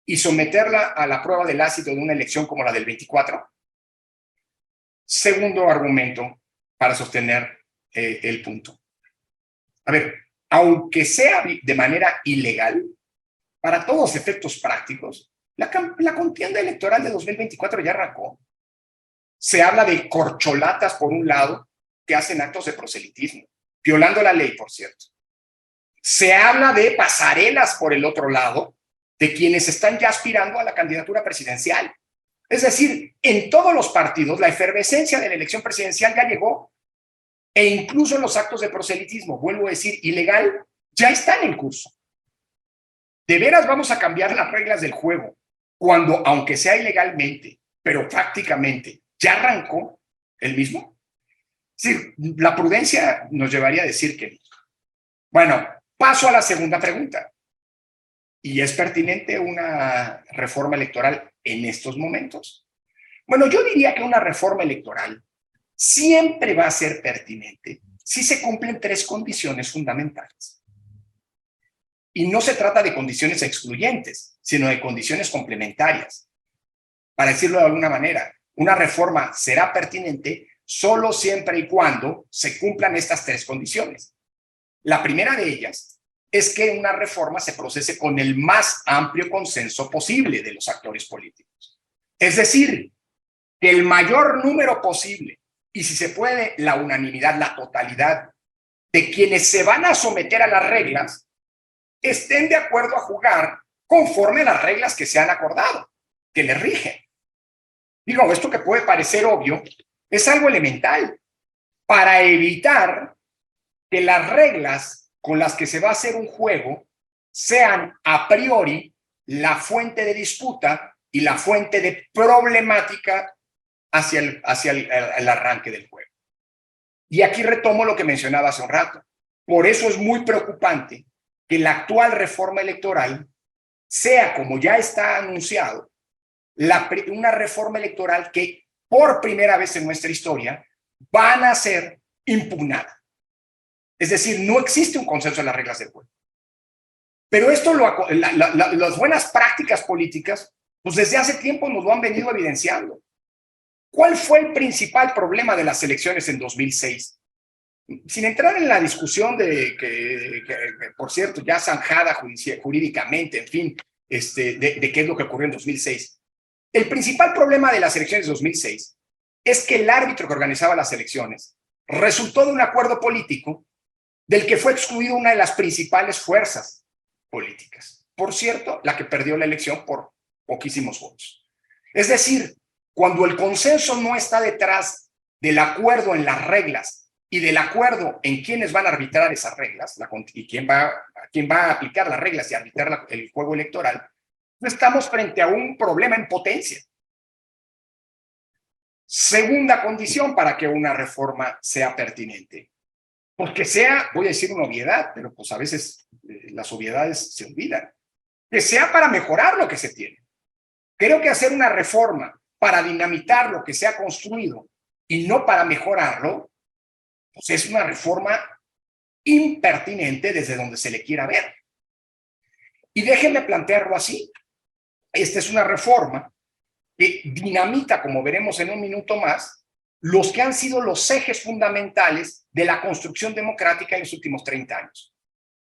y someterla a la prueba del ácido de una elección como la del 24? Segundo argumento para sostener el punto. A ver, aunque sea de manera ilegal, para todos efectos prácticos, la contienda electoral de 2024 ya arrancó. Se habla de corcholatas, por un lado, que hacen actos de proselitismo, violando la ley, por cierto. Se habla de pasarelas, por el otro lado, de quienes están ya aspirando a la candidatura presidencial. Es decir, en todos los partidos, la efervescencia de la elección presidencial ya llegó. E incluso los actos de proselitismo, vuelvo a decir, ilegal, ya están en curso. ¿De veras vamos a cambiar las reglas del juego cuando, aunque sea ilegalmente, pero prácticamente ya arrancó el mismo? Sí, la prudencia nos llevaría a decir que no. Bueno, paso a la segunda pregunta. ¿Y es pertinente una reforma electoral en estos momentos? Bueno, yo diría que una reforma electoral siempre va a ser pertinente si se cumplen tres condiciones fundamentales. Y no se trata de condiciones excluyentes, sino de condiciones complementarias. Para decirlo de alguna manera, una reforma será pertinente solo siempre y cuando se cumplan estas tres condiciones. La primera de ellas es que una reforma se procese con el más amplio consenso posible de los actores políticos. Es decir, que el mayor número posible, y si se puede, la unanimidad, la totalidad de quienes se van a someter a las reglas, estén de acuerdo a jugar conforme a las reglas que se han acordado, que les rigen. Digo, esto que puede parecer obvio, es algo elemental para evitar que las reglas con las que se va a hacer un juego sean a priori la fuente de disputa y la fuente de problemática hacia el arranque del juego. Y aquí retomo lo que mencionaba hace un rato. Por eso es muy preocupante que la actual reforma electoral sea, como ya está anunciado, una reforma electoral que por primera vez en nuestra historia van a ser impugnada. Es decir, no existe un consenso en las reglas del juego. Pero esto, las buenas prácticas políticas, pues desde hace tiempo nos lo han venido evidenciando. ¿Cuál fue el principal problema de las elecciones en 2006? Sin entrar en la discusión de que por cierto, ya zanjada jurídicamente, en fin, de qué es lo que ocurrió en 2006. El principal problema de las elecciones de 2006 es que el árbitro que organizaba las elecciones resultó de un acuerdo político del que fue excluida una de las principales fuerzas políticas. Por cierto, la que perdió la elección por poquísimos votos. Es decir, cuando el consenso no está detrás del acuerdo en las reglas y del acuerdo en quiénes van a arbitrar esas reglas y quién va a aplicar las reglas y arbitrar el juego electoral, estamos frente a un problema en potencia. Segunda condición para que una reforma sea pertinente. Porque sea, voy a decir una obviedad, pero pues a veces las obviedades se olvidan. Que sea para mejorar lo que se tiene. Creo que hacer una reforma para dinamitar lo que se ha construido y no para mejorarlo, pues es una reforma impertinente desde donde se le quiera ver. Y déjenme plantearlo así. Esta es una reforma que dinamita, como veremos en un minuto más, los que han sido los ejes fundamentales de la construcción democrática en los últimos 30 años.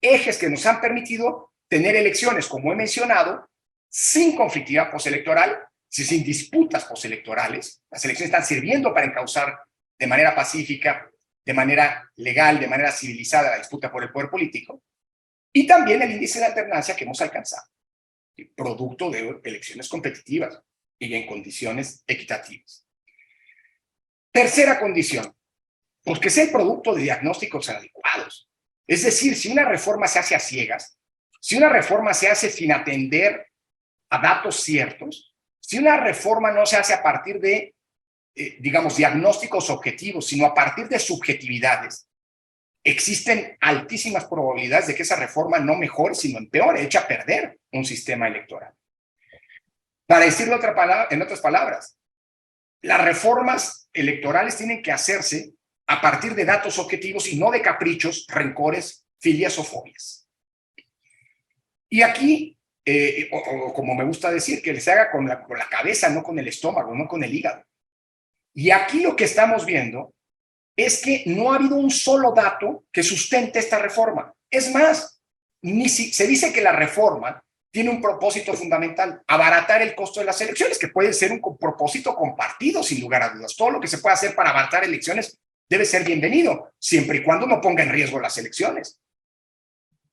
Ejes que nos han permitido tener elecciones, como he mencionado, sin conflictividad postelectoral, sin disputas postelectorales. Las elecciones están sirviendo para encauzar de manera pacífica, de manera legal, de manera civilizada la disputa por el poder político, y también el índice de alternancia que hemos alcanzado, producto de elecciones competitivas y en condiciones equitativas. Tercera condición, pues que sea el producto de diagnósticos adecuados. Es decir, si una reforma se hace a ciegas, si una reforma se hace sin atender a datos ciertos, si una reforma no se hace a partir de, digamos, diagnósticos objetivos, sino a partir de subjetividades, existen altísimas probabilidades de que esa reforma no mejore, sino empeore, echa a perder un sistema electoral. Para decirlo en otras palabras, las reformas electorales tienen que hacerse a partir de datos objetivos y no de caprichos, rencores, filias o fobias. Y aquí, o como me gusta decir, que se haga con la cabeza, no con el estómago, no con el hígado. Y aquí lo que estamos viendo es que no ha habido un solo dato que sustente esta reforma. Es más, se dice que la reforma tiene un propósito fundamental, abaratar el costo de las elecciones, que puede ser un propósito compartido, sin lugar a dudas. Todo lo que se pueda hacer para abaratar elecciones debe ser bienvenido, siempre y cuando no ponga en riesgo las elecciones.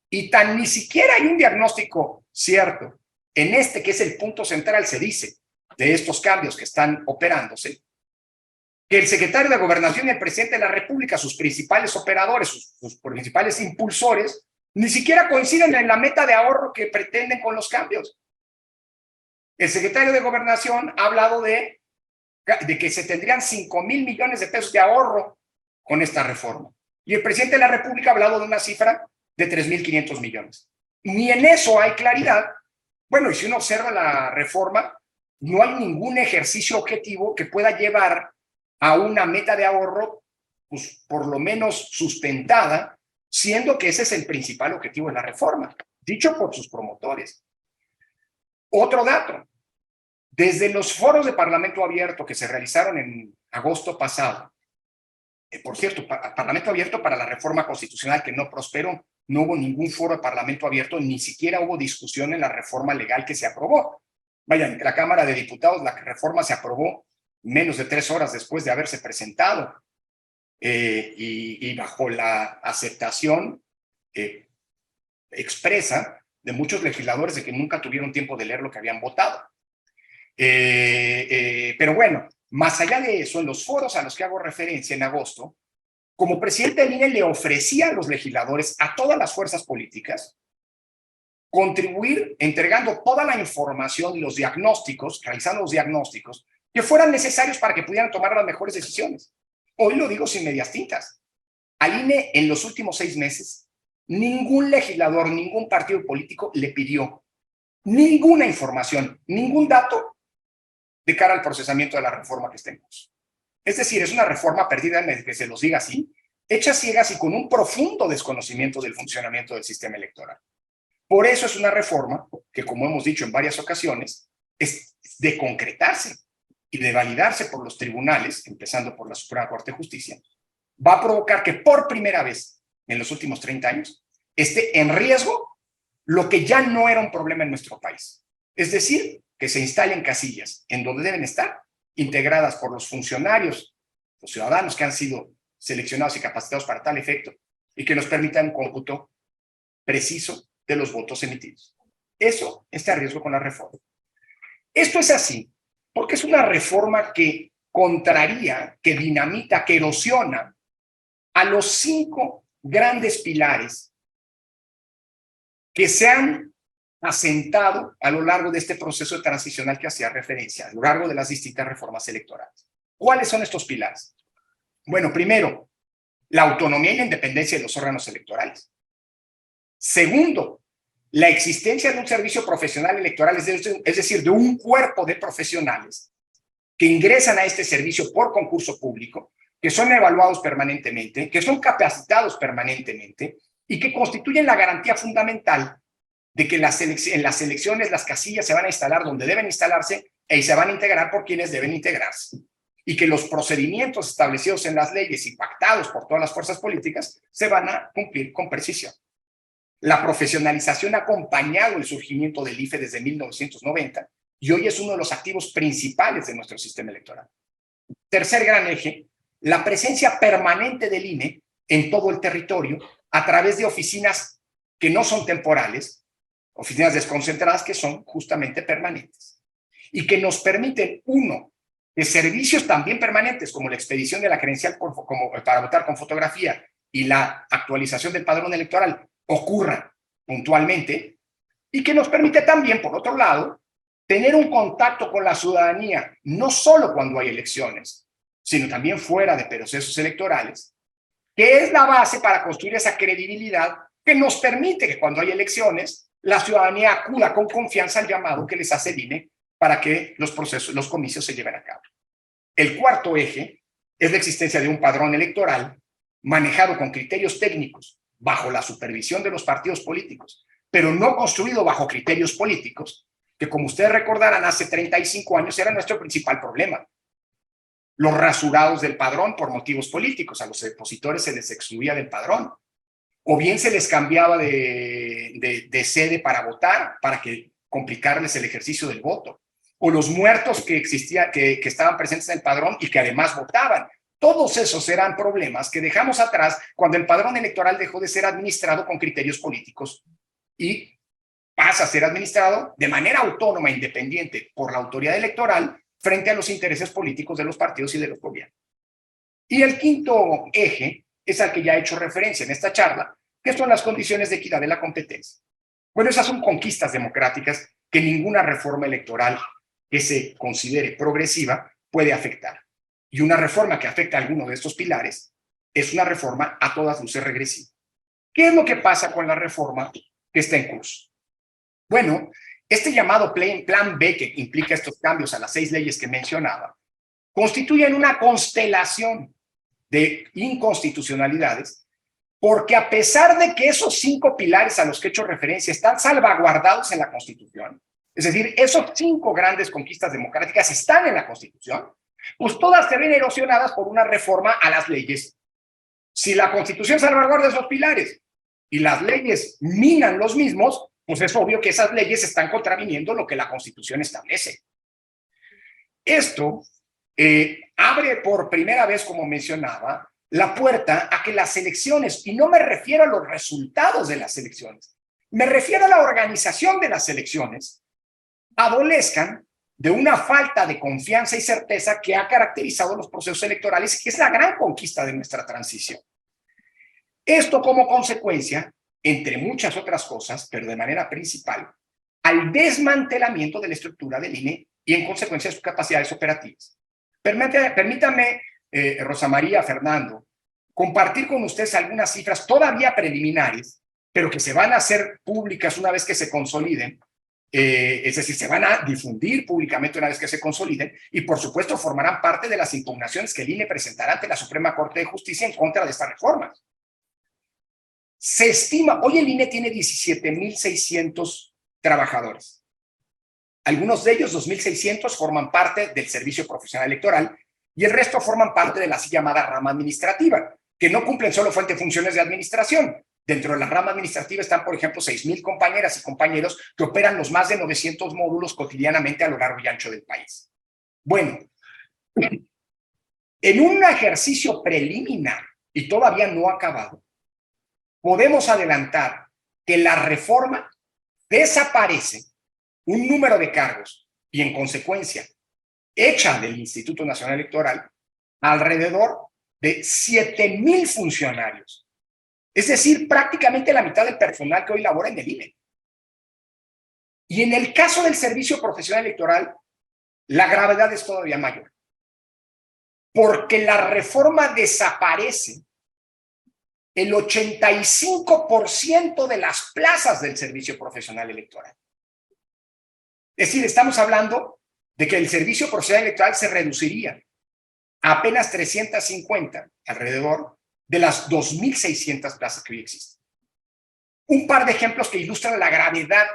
Y tan ni siquiera hay un diagnóstico cierto. En este, que es el punto central, se dice, de estos cambios que están operándose, que el secretario de Gobernación y el presidente de la República, sus principales operadores, sus principales impulsores, ni siquiera coinciden en la meta de ahorro que pretenden con los cambios. El secretario de Gobernación ha hablado de que se tendrían 5,000 millones de pesos de ahorro con esta reforma. Y el presidente de la República ha hablado de una cifra de 3,500 millones. Ni en eso hay claridad. Bueno, y si uno observa la reforma, no hay ningún ejercicio objetivo que pueda llevar a una meta de ahorro, pues por lo menos sustentada, siendo que ese es el principal objetivo de la reforma, dicho por sus promotores. Otro dato, desde los foros de Parlamento Abierto que se realizaron en agosto pasado, por cierto, Parlamento Abierto para la reforma constitucional que no prosperó, no hubo ningún foro de Parlamento Abierto, ni siquiera hubo discusión en la reforma legal que se aprobó. Vaya, en la Cámara de Diputados la reforma se aprobó menos de 3 horas después de haberse presentado y bajo la aceptación expresa de muchos legisladores de que nunca tuvieron tiempo de leer lo que habían votado. Pero bueno, más allá de eso, en los foros a los que hago referencia en agosto, como presidente del INE le ofrecía a los legisladores, a todas las fuerzas políticas, contribuir entregando toda la información y los diagnósticos, realizando los diagnósticos que fueran necesarios para que pudieran tomar las mejores decisiones. Hoy lo digo sin medias tintas. Al INE en los últimos 6 meses, ningún legislador, ningún partido político le pidió ninguna información, ningún dato de cara al procesamiento de la reforma que está en curso. Es decir, es una reforma perdida, que se los diga así, hecha ciegas y con un profundo desconocimiento del funcionamiento del sistema electoral. Por eso es una reforma que, como hemos dicho en varias ocasiones, es de concretarse y de validarse por los tribunales, empezando por la Suprema Corte de Justicia, va a provocar que por primera vez en los últimos 30 años esté en riesgo lo que ya no era un problema en nuestro país. Es decir, que se instalen casillas en donde deben estar, integradas por los funcionarios, los ciudadanos que han sido seleccionados y capacitados para tal efecto, y que nos permitan un cómputo preciso de los votos emitidos. Eso está a riesgo con la reforma. Esto es así porque es una reforma que contraría, que dinamita, que erosiona a los 5 grandes pilares que se han asentado a lo largo de este proceso transicional que hacía referencia, a lo largo de las distintas reformas electorales. ¿Cuáles son estos pilares? Bueno, primero, la autonomía y la independencia de los órganos electorales. Segundo, la existencia de un servicio profesional electoral, es decir, de un cuerpo de profesionales que ingresan a este servicio por concurso público, que son evaluados permanentemente, que son capacitados permanentemente y que constituyen la garantía fundamental de que en las elecciones las casillas se van a instalar donde deben instalarse y se van a integrar por quienes deben integrarse. Y que los procedimientos establecidos en las leyes y pactados por todas las fuerzas políticas se van a cumplir con precisión. La profesionalización ha acompañado el surgimiento del IFE desde 1990 y hoy es uno de los activos principales de nuestro sistema electoral. Tercer gran eje, la presencia permanente del INE en todo el territorio a través de oficinas que no son temporales, oficinas desconcentradas que son justamente permanentes y que nos permiten, uno, de servicios también permanentes como la expedición de la credencial para votar con fotografía y la actualización del padrón electoral ocurran puntualmente, y que nos permite también, por otro lado, tener un contacto con la ciudadanía, no solo cuando hay elecciones, sino también fuera de procesos electorales, que es la base para construir esa credibilidad que nos permite que cuando hay elecciones, la ciudadanía acuda con confianza al llamado que les hace el INE para que los comicios se lleven a cabo. El cuarto eje es la existencia de un padrón electoral manejado con criterios técnicos bajo la supervisión de los partidos políticos, pero no construido bajo criterios políticos, que como ustedes recordarán, hace 35 años era nuestro principal problema. Los rasurados del padrón por motivos políticos, a los opositores se les excluía del padrón, o bien se les cambiaba de sede para votar, para que complicarles el ejercicio del voto, o los muertos que estaban presentes en el padrón y que además votaban. Todos esos eran problemas que dejamos atrás cuando el padrón electoral dejó de ser administrado con criterios políticos y pasa a ser administrado de manera autónoma e independiente por la autoridad electoral frente a los intereses políticos de los partidos y de los gobiernos. Y el quinto eje es al que ya he hecho referencia en esta charla, que son las condiciones de equidad de la competencia. Bueno, esas son conquistas democráticas que ninguna reforma electoral que se considere progresiva puede afectar. Y una reforma que afecta a alguno de estos pilares es una reforma a todas luces regresiva. ¿Qué es lo que pasa con la reforma que está en curso? Bueno, este llamado Plan B, que implica estos cambios a las 6 leyes que mencionaba, constituyen una constelación de inconstitucionalidades, porque a pesar de que esos 5 pilares a los que he hecho referencia están salvaguardados en la Constitución, es decir, esos 5 grandes conquistas democráticas están en la Constitución, pues todas se ven erosionadas por una reforma a las leyes. Si la Constitución salvaguarda esos pilares y las leyes minan los mismos, pues es obvio que esas leyes están contraviniendo lo que la Constitución establece. Esto abre por primera vez, como mencionaba, la puerta a que las elecciones, y no me refiero a los resultados de las elecciones, me refiero a la organización de las elecciones, adolezcan de una falta de confianza y certeza que ha caracterizado los procesos electorales, que es la gran conquista de nuestra transición. Esto como consecuencia, entre muchas otras cosas, pero de manera principal, al desmantelamiento de la estructura del INE y en consecuencia de sus capacidades operativas. Permítame, Rosa María, Fernando, compartir con ustedes algunas cifras todavía preliminares, pero que se van a hacer públicas una vez que se consoliden, es decir, se van a difundir públicamente una vez que se consoliden y, por supuesto, formarán parte de las impugnaciones que el INE presentará ante la Suprema Corte de Justicia en contra de esta reforma. Se estima, hoy el INE tiene 17,600 trabajadores. Algunos de ellos, 2,600, forman parte del Servicio Profesional Electoral y el resto forman parte de la así llamada rama administrativa, que no cumplen solo funciones de administración. Dentro de la rama administrativa están, por ejemplo, 6,000 compañeras y compañeros que operan los más de 900 módulos cotidianamente a lo largo y ancho del país. Bueno, en un ejercicio preliminar y todavía no acabado, podemos adelantar que la reforma desaparece un número de cargos y, en consecuencia, echa del Instituto Nacional Electoral alrededor de 7,000 funcionarios. Es decir, prácticamente la mitad del personal que hoy labora en el INE. Y en el caso del Servicio Profesional Electoral, la gravedad es todavía mayor. Porque la reforma desaparece el 85% de las plazas del Servicio Profesional Electoral. Es decir, estamos hablando de que el Servicio Profesional Electoral se reduciría a apenas 350 alrededor de las 2,600 plazas que hoy existen. Un par de ejemplos que ilustran la gravedad,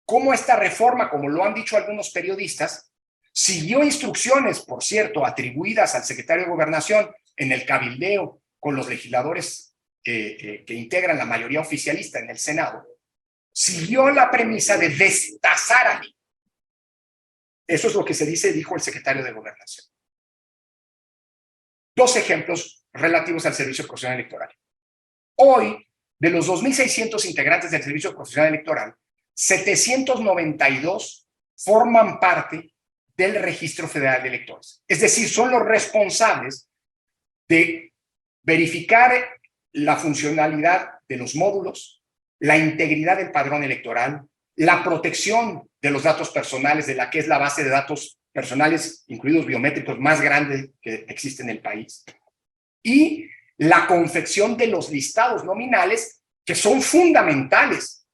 cómo esta reforma, como lo han dicho algunos periodistas, Siguió instrucciones, por cierto, atribuidas al secretario de Gobernación en el cabildeo con los legisladores que integran la mayoría oficialista en el Senado. Siguió la premisa de destazar al INE. Eso es lo que dijo el secretario de Gobernación. Dos ejemplos relativos al Servicio Profesional Electoral. Hoy, de los 2.600 integrantes del Servicio Profesional Electoral, 792 forman parte del Registro Federal de Electores. Es decir, son los responsables de verificar la funcionalidad de los módulos, la integridad del padrón electoral, la protección de los datos personales, de la que es la base de datos personales, incluidos biométricos, más grande que existe en el país, y la confección de los listados nominales, que son fundamentales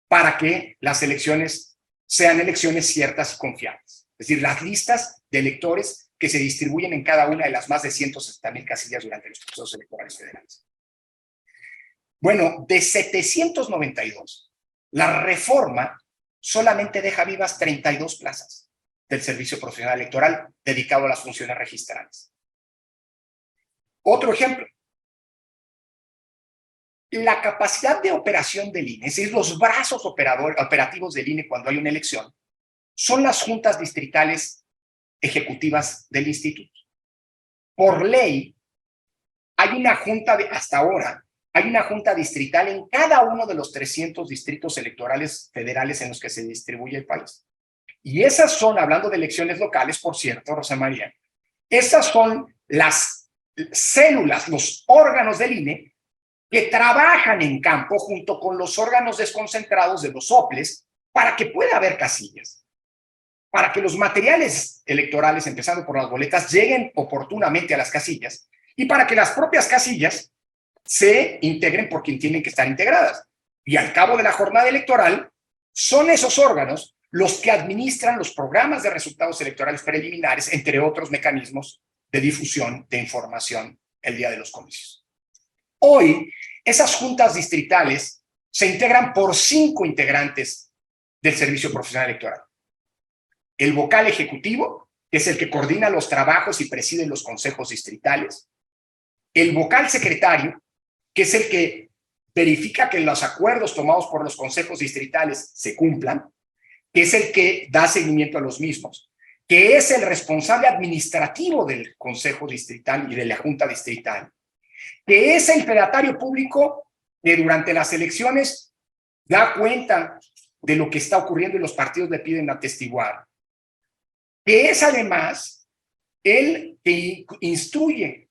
para que las elecciones sean elecciones ciertas y confiables. Es decir, las listas de electores que se distribuyen en cada una de las más de 160,000 casillas durante los procesos electorales federales. Bueno, de 792, la reforma solamente deja vivas 32 plazas del Servicio Profesional Electoral dedicado a las funciones registrales. Otro ejemplo. La capacidad de operación del INE, es decir, los brazos operativos del INE cuando hay una elección, son las juntas distritales ejecutivas del instituto. Por ley, hay una junta hasta ahora, hay una junta distrital en cada uno de los 300 distritos electorales federales en los que se distribuye el país. Y esas son, hablando de elecciones locales, por cierto, Rosa María, esas son las células, los órganos del INE que trabajan en campo junto con los órganos desconcentrados de los OPLES para que pueda haber casillas, para que los materiales electorales, empezando por las boletas, lleguen oportunamente a las casillas y para que las propias casillas se integren por quien tienen que estar integradas. Y al cabo de la jornada electoral, son esos órganos los que administran los programas de resultados electorales preliminares, entre otros mecanismos de difusión de información el día de los comicios. Hoy, esas juntas distritales se integran por 5 integrantes del Servicio Profesional Electoral. El vocal ejecutivo, que es el que coordina los trabajos y preside los consejos distritales. El vocal secretario, que es el que verifica que los acuerdos tomados por los consejos distritales se cumplan, que es el que da seguimiento a los mismos, que es el responsable administrativo del consejo distrital y de la junta distrital, que es el fedatario público que durante las elecciones da cuenta de lo que está ocurriendo y los partidos le piden atestiguar, que es además el que instruye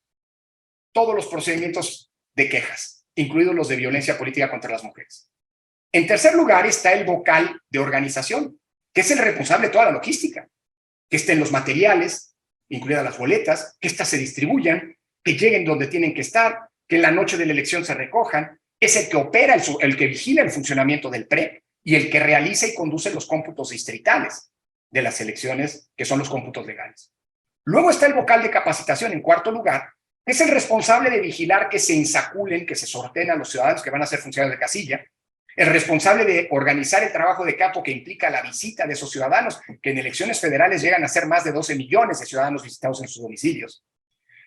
todos los procedimientos de quejas, incluidos los de violencia política contra las mujeres. En tercer lugar está el vocal de organización, que es el responsable de toda la logística, que estén los materiales, incluidas las boletas, que éstas se distribuyan, que lleguen donde tienen que estar, que en la noche de la elección se recojan. Es el que opera, el que vigila el funcionamiento del PRE y el que realiza y conduce los cómputos distritales de las elecciones, que son los cómputos legales. Luego está el vocal de capacitación, en cuarto lugar, que es el responsable de vigilar que se insaculen, que se sorteen a los ciudadanos que van a ser funcionarios de casilla, el responsable de organizar el trabajo de campo que implica la visita de esos ciudadanos, que en elecciones federales llegan a ser más de 12 millones de ciudadanos visitados en sus domicilios,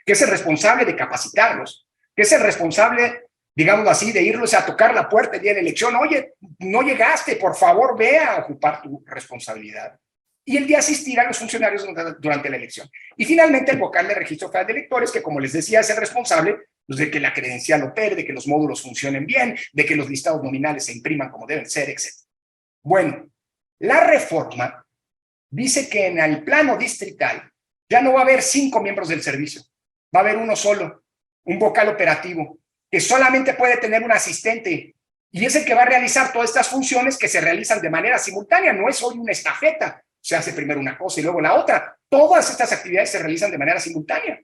que es el responsable de capacitarlos, que es el responsable, digamos así, de irlos a tocar la puerta el día de la elección. Oye, no llegaste, por favor, ve a ocupar tu responsabilidad. Y el de asistir a los funcionarios durante la elección. Y finalmente el vocal de registro federal de electores, que como les decía, es el responsable pues, de que la credencial opere, de que los módulos funcionen bien, de que los listados nominales se impriman como deben ser, etc. Bueno, la reforma dice que en el plano distrital ya no va a haber 5 miembros del servicio, va a haber uno solo, un vocal operativo, que solamente puede tener un asistente, y es el que va a realizar todas estas funciones que se realizan de manera simultánea. No es hoy una estafeta, se hace primero una cosa y luego la otra. Todas estas actividades se realizan de manera simultánea.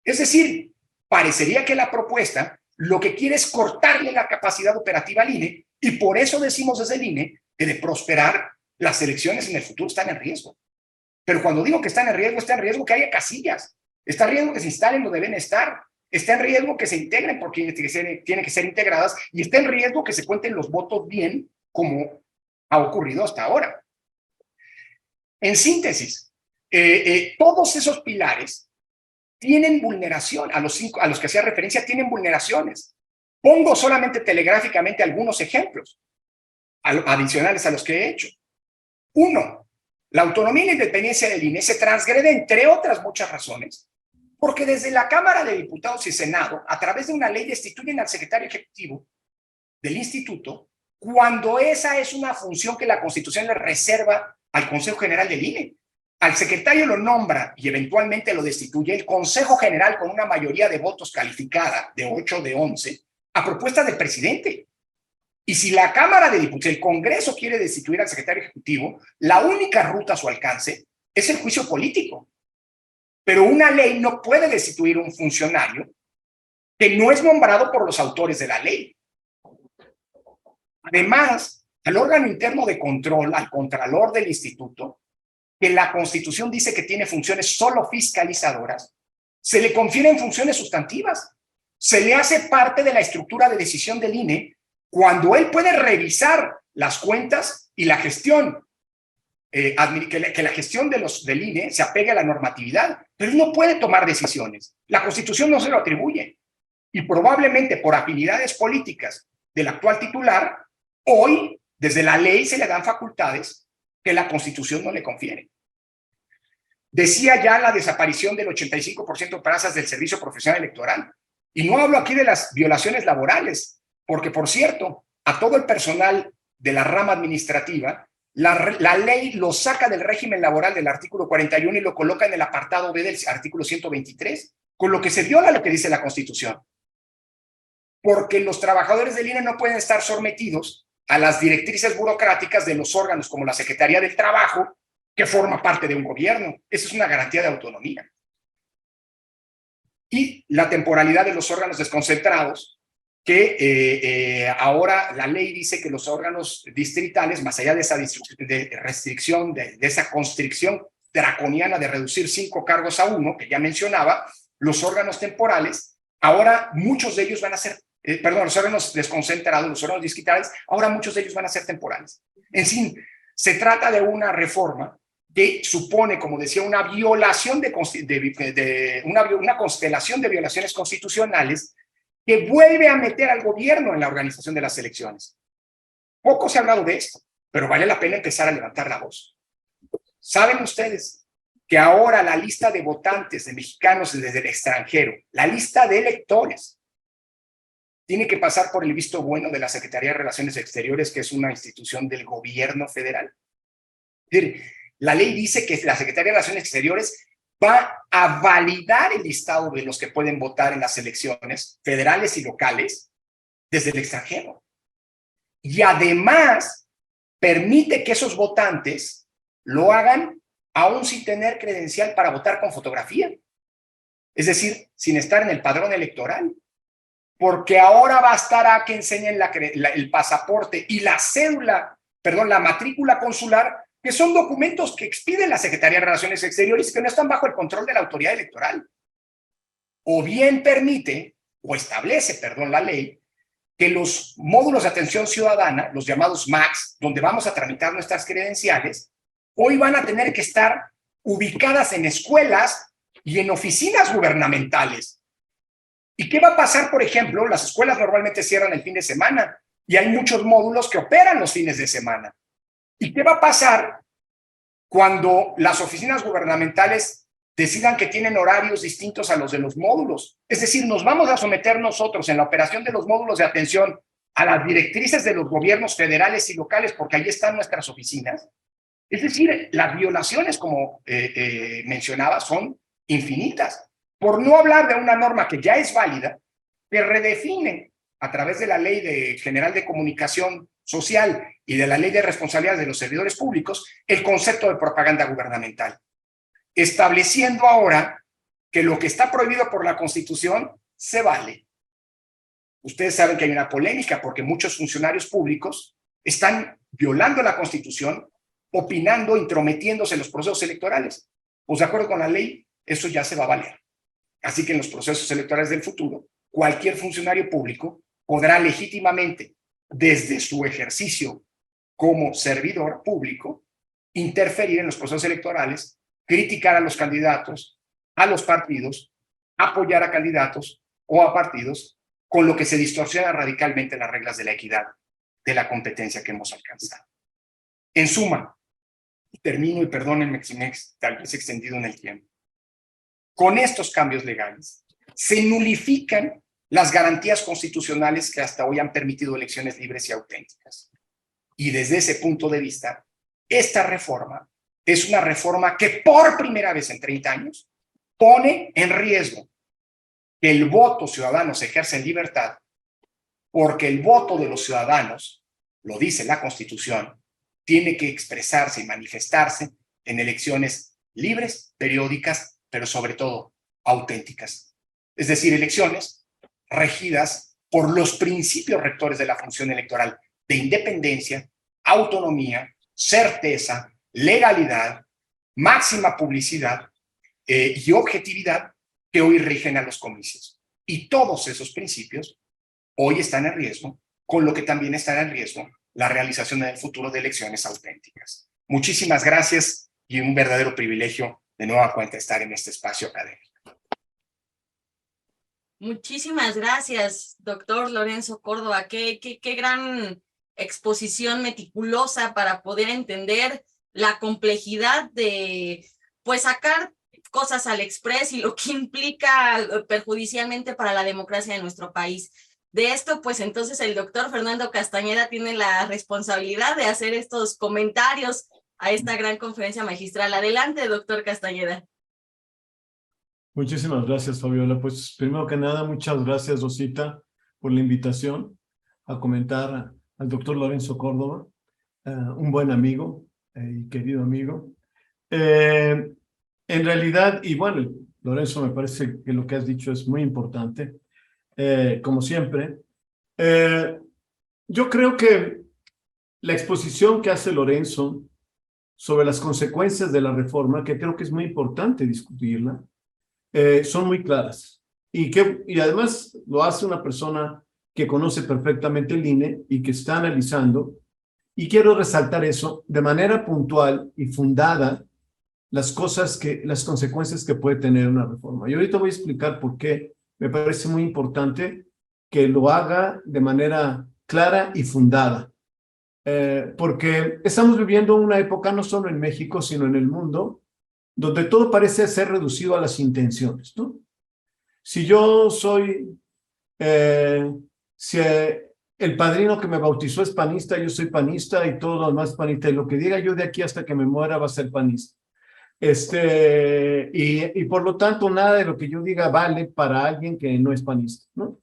Es decir, parecería que la propuesta lo que quiere es cortarle la capacidad operativa al INE, y por eso decimos desde el INE que de prosperar las elecciones en el futuro están en riesgo. Pero cuando digo que están en riesgo, está en riesgo que haya casillas, está en riesgo que se instalen donde deben estar, está en riesgo que se integren porque tienen que ser integradas, y está en riesgo que se cuenten los votos bien, como ha ocurrido hasta ahora. En síntesis, todos esos pilares tienen vulneración, a los que hacía referencia tienen vulneraciones. Pongo solamente telegráficamente algunos ejemplos adicionales a los que he hecho. Uno, la autonomía y la independencia del INE se transgrede, entre otras muchas razones, porque desde la Cámara de Diputados y Senado, a través de una ley, destituyen al secretario ejecutivo del instituto cuando esa es una función que la Constitución le reserva al Consejo General del INE. Al secretario lo nombra y eventualmente lo destituye el Consejo General con una mayoría de votos calificada de 8 de 11 a propuesta del presidente. Y si la Cámara de Diputados, el Congreso quiere destituir al secretario ejecutivo, la única ruta a su alcance es el juicio político. Pero una ley no puede destituir un funcionario que no es nombrado por los autores de la ley. Además, al órgano interno de control, al contralor del instituto, que la Constitución dice que tiene funciones solo fiscalizadoras, se le confieren funciones sustantivas. Se le hace parte de la estructura de decisión del INE cuando él puede revisar las cuentas y la gestión, que la gestión del INE se apegue a la normatividad, pero él no puede tomar decisiones. La Constitución no se lo atribuye. Y probablemente por afinidades políticas del actual titular, hoy, desde la ley, se le dan facultades que la Constitución no le confiere. Decía ya la desaparición del 85% de plazas del servicio profesional electoral. Y no hablo aquí de las violaciones laborales, porque, por cierto, a todo el personal de la rama administrativa, la ley lo saca del régimen laboral del artículo 41 y lo coloca en el apartado B del artículo 123, con lo que se viola lo que dice la Constitución. Porque los trabajadores del INE no pueden estar sometidos a las directrices burocráticas de los órganos como la Secretaría del Trabajo, que forma parte de un gobierno. Esa es una garantía de autonomía. Y la temporalidad de los órganos desconcentrados, que ahora la ley dice que los órganos distritales, más allá de esa restricción, de esa constricción draconiana de reducir 5 cargos a 1, que ya mencionaba, los órganos temporales, ahora muchos de ellos van a ser, los órganos desconcentrados, los órganos distritales, ahora muchos de ellos van a ser temporales. En fin, se trata de una reforma que supone, como decía, una violación una constelación de violaciones constitucionales que vuelve a meter al gobierno en la organización de las elecciones. Poco se ha hablado de esto, pero vale la pena empezar a levantar la voz. ¿Saben ustedes que ahora la lista de votantes de mexicanos desde el extranjero, la lista de electores, tiene que pasar por el visto bueno de la Secretaría de Relaciones Exteriores, que es una institución del gobierno federal? Es decir, la ley dice que la Secretaría de Relaciones Exteriores va a validar el listado de los que pueden votar en las elecciones federales y locales desde el extranjero. Y además permite que esos votantes lo hagan aún sin tener credencial para votar con fotografía. Es decir, sin estar en el padrón electoral. Porque ahora bastará que enseñen el pasaporte y la la matrícula consular, que son documentos que expide la Secretaría de Relaciones Exteriores y que no están bajo el control de la autoridad electoral. O bien permite, o establece, la ley, que los módulos de atención ciudadana, los llamados MACs, donde vamos a tramitar nuestras credenciales, hoy van a tener que estar ubicadas en escuelas y en oficinas gubernamentales. ¿Y qué va a pasar, por ejemplo? Las escuelas normalmente cierran el fin de semana y hay muchos módulos que operan los fines de semana. ¿Y qué va a pasar cuando las oficinas gubernamentales decidan que tienen horarios distintos a los de los módulos? Es decir, nos vamos a someter nosotros en la operación de los módulos de atención a las directrices de los gobiernos federales y locales, porque ahí están nuestras oficinas. Es decir, las violaciones, como mencionaba, son infinitas. Por no hablar de una norma que ya es válida, que redefine a través de la Ley General de Comunicación Social y de la Ley de Responsabilidades de los Servidores Públicos, el concepto de propaganda gubernamental, estableciendo ahora que lo que está prohibido por la Constitución se vale. Ustedes saben que hay una polémica porque muchos funcionarios públicos están violando la Constitución, opinando, intrometiéndose en los procesos electorales. Pues de acuerdo con la ley, eso ya se va a valer. Así que en los procesos electorales del futuro, cualquier funcionario público podrá legítimamente, desde su ejercicio como servidor público, interferir en los procesos electorales criticar a los candidatos, a los partidos, apoyar a candidatos o a partidos, con lo que se distorsiona radicalmente las reglas de la equidad, de la competencia que hemos alcanzado. En suma, termino y perdónenme si me he tal vez extendido en el tiempo. Con estos cambios legales se nulifican las garantías constitucionales que hasta hoy han permitido elecciones libres y auténticas. Y desde ese punto de vista, esta reforma es una reforma que por primera vez en 30 años pone en riesgo que el voto ciudadano se ejerza en libertad, porque el voto de los ciudadanos, lo dice la Constitución, tiene que expresarse y manifestarse en elecciones libres, periódicas, pero sobre todo auténticas. Es decir, elecciones regidas por los principios rectores de la función electoral de independencia, autonomía, certeza, legalidad, máxima publicidad y objetividad que hoy rigen a los comicios. Y todos esos principios hoy están en riesgo, con lo que también está en riesgo la realización en el futuro de elecciones auténticas. Muchísimas gracias y un verdadero privilegio de nueva cuenta estar en este espacio académico. Muchísimas gracias, doctor Lorenzo Córdoba. Qué gran exposición meticulosa para poder entender la complejidad de, pues, sacar cosas al express y lo que implica perjudicialmente para la democracia de nuestro país. De esto, pues entonces el doctor Fernando Castañeda tiene la responsabilidad de hacer estos comentarios a esta gran conferencia magistral. Adelante, doctor Castañeda. Muchísimas gracias, Fabiola. Pues primero que nada, muchas gracias, Rosita, por la invitación a comentar al doctor Lorenzo Córdoba, un buen amigo y querido amigo. En realidad, y bueno, Lorenzo, me parece que lo que has dicho es muy importante, como siempre. Yo creo que la exposición que hace Lorenzo sobre las consecuencias de la reforma, que creo que es muy importante discutirla, son muy claras. Y además lo hace una persona que conoce perfectamente el INE y que está analizando. Y quiero resaltar eso de manera puntual y fundada, las consecuencias que puede tener una reforma. Y ahorita voy a explicar por qué me parece muy importante que lo haga de manera clara y fundada. Porque estamos viviendo una época, no solo en México, sino en el mundo, donde todo parece ser reducido a las intenciones, ¿no? Si yo soy, si el padrino que me bautizó es panista, yo soy panista y todo lo demás panista, y lo que diga yo de aquí hasta que me muera va a ser panista. Y por lo tanto, nada de lo que yo diga vale para alguien que no es panista, ¿no?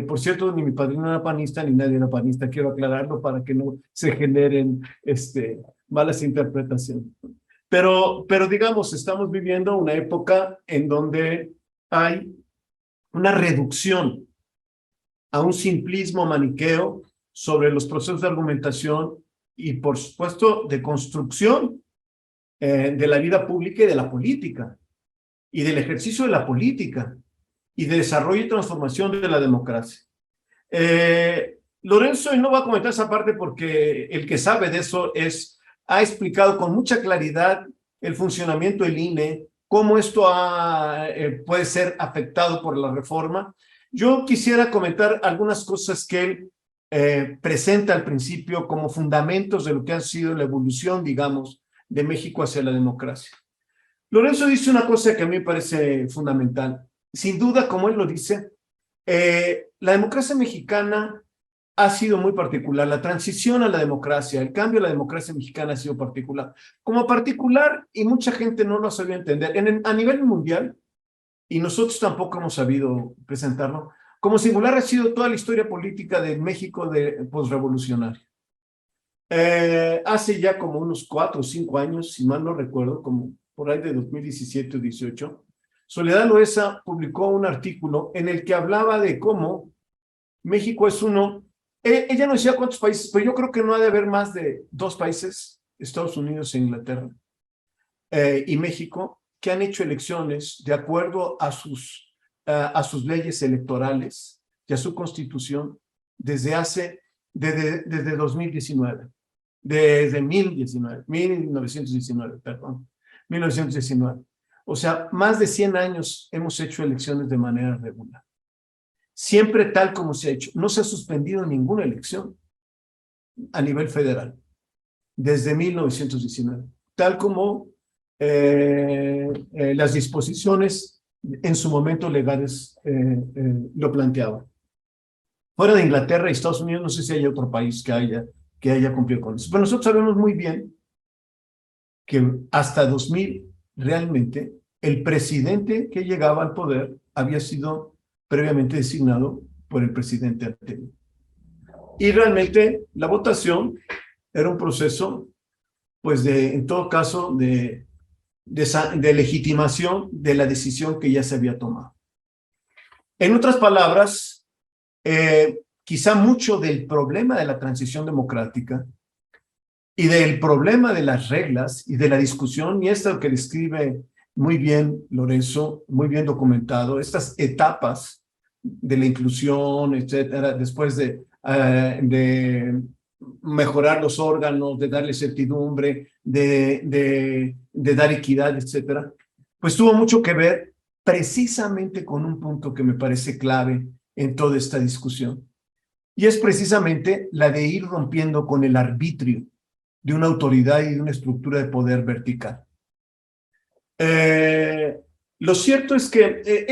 Por cierto, ni mi padrino era panista, ni nadie era panista, quiero aclararlo para que no se generen malas interpretaciones. Pero digamos, estamos viviendo una época en donde hay una reducción a un simplismo maniqueo sobre los procesos de argumentación y, por supuesto, de construcción de la vida pública y de la política, y del ejercicio de la política, y de desarrollo y transformación de la democracia. Lorenzo, y no va a comentar esa parte porque el que sabe de eso ha explicado con mucha claridad el funcionamiento del INE, cómo esto puede ser afectado por la reforma. Yo quisiera comentar algunas cosas que él presenta al principio como fundamentos de lo que ha sido la evolución, digamos, de México hacia la democracia. Lorenzo dice una cosa que a mí me parece fundamental. Sin duda, como él lo dice, la democracia mexicana ha sido muy particular. La transición a la democracia, el cambio a la democracia mexicana ha sido particular. Como particular, y mucha gente no lo sabía entender, a nivel mundial, y nosotros tampoco hemos sabido presentarlo, como singular ha sido toda la historia política de México posrevolucionario. Hace ya como unos 4 o 5 años, si mal no recuerdo, como por ahí de 2017 o 18, Soledad Loesa publicó un artículo en el que hablaba de cómo México es uno. Ella no decía cuántos países, pero yo creo que no ha de haber más de 2 países, Estados Unidos e Inglaterra, y México, que han hecho elecciones de acuerdo a sus leyes electorales y a su constitución desde 2019. Desde 1919, perdón. 1919. O sea, más de 100 años hemos hecho elecciones de manera regular. Siempre tal como se ha hecho. No se ha suspendido ninguna elección a nivel federal desde 1919, tal como las disposiciones en su momento legales lo planteaban. Fuera de Inglaterra y Estados Unidos, no sé si hay otro país que haya cumplido con eso. Pero nosotros sabemos muy bien que hasta 2000 realmente el presidente que llegaba al poder había sido previamente designado por el presidente anterior. Y realmente la votación era un proceso, pues en todo caso, de legitimación de la decisión que ya se había tomado. En otras palabras, quizá mucho del problema de la transición democrática y del problema de las reglas y de la discusión, y esto que describe muy bien Lorenzo, muy bien documentado, estas etapas de la inclusión, etcétera, después de mejorar los órganos, de darle certidumbre, de dar equidad, etcétera, pues tuvo mucho que ver precisamente con un punto que me parece clave en toda esta discusión. Y es precisamente la de ir rompiendo con el arbitrio de una autoridad y de una estructura de poder vertical. Lo cierto es que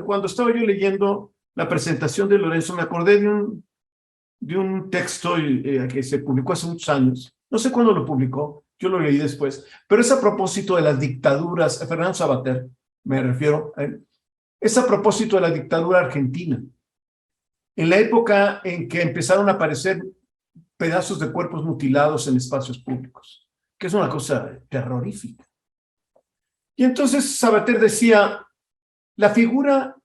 cuando estaba yo leyendo la presentación de Lorenzo, me acordé de un texto que se publicó hace muchos años. No sé cuándo lo publicó, yo lo leí después, pero es a propósito de las dictaduras, Fernando Savater, me refiero a él, es a propósito de la dictadura argentina. En la época en que empezaron a aparecer pedazos de cuerpos mutilados en espacios públicos, que es una cosa terrorífica. Y entonces Savater decía, la figura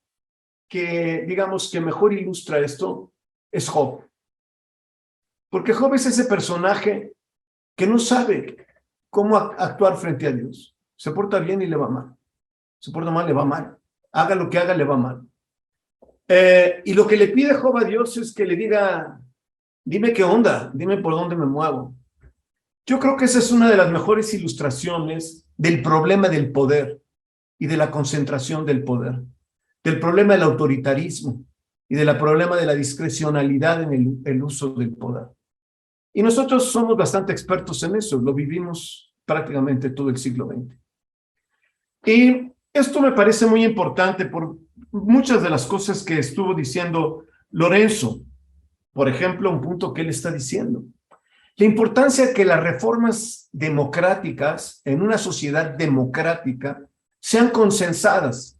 que, digamos, que mejor ilustra esto es Job. Porque Job es ese personaje que no sabe cómo actuar frente a Dios. Se porta bien y le va mal. Se porta mal, le va mal. Haga lo que haga, le va mal. Y lo que le pide Job a Dios es que le diga, dime qué onda, dime por dónde me muevo. Yo creo que esa es una de las mejores ilustraciones del problema del poder y de la concentración del poder, del problema del autoritarismo y del problema de la discrecionalidad en el uso del poder. Y nosotros somos bastante expertos en eso, lo vivimos prácticamente todo el siglo XX. Y esto me parece muy importante por muchas de las cosas que estuvo diciendo Lorenzo. Por ejemplo, un punto que él está diciendo. La importancia de que las reformas democráticas en una sociedad democrática sean consensadas.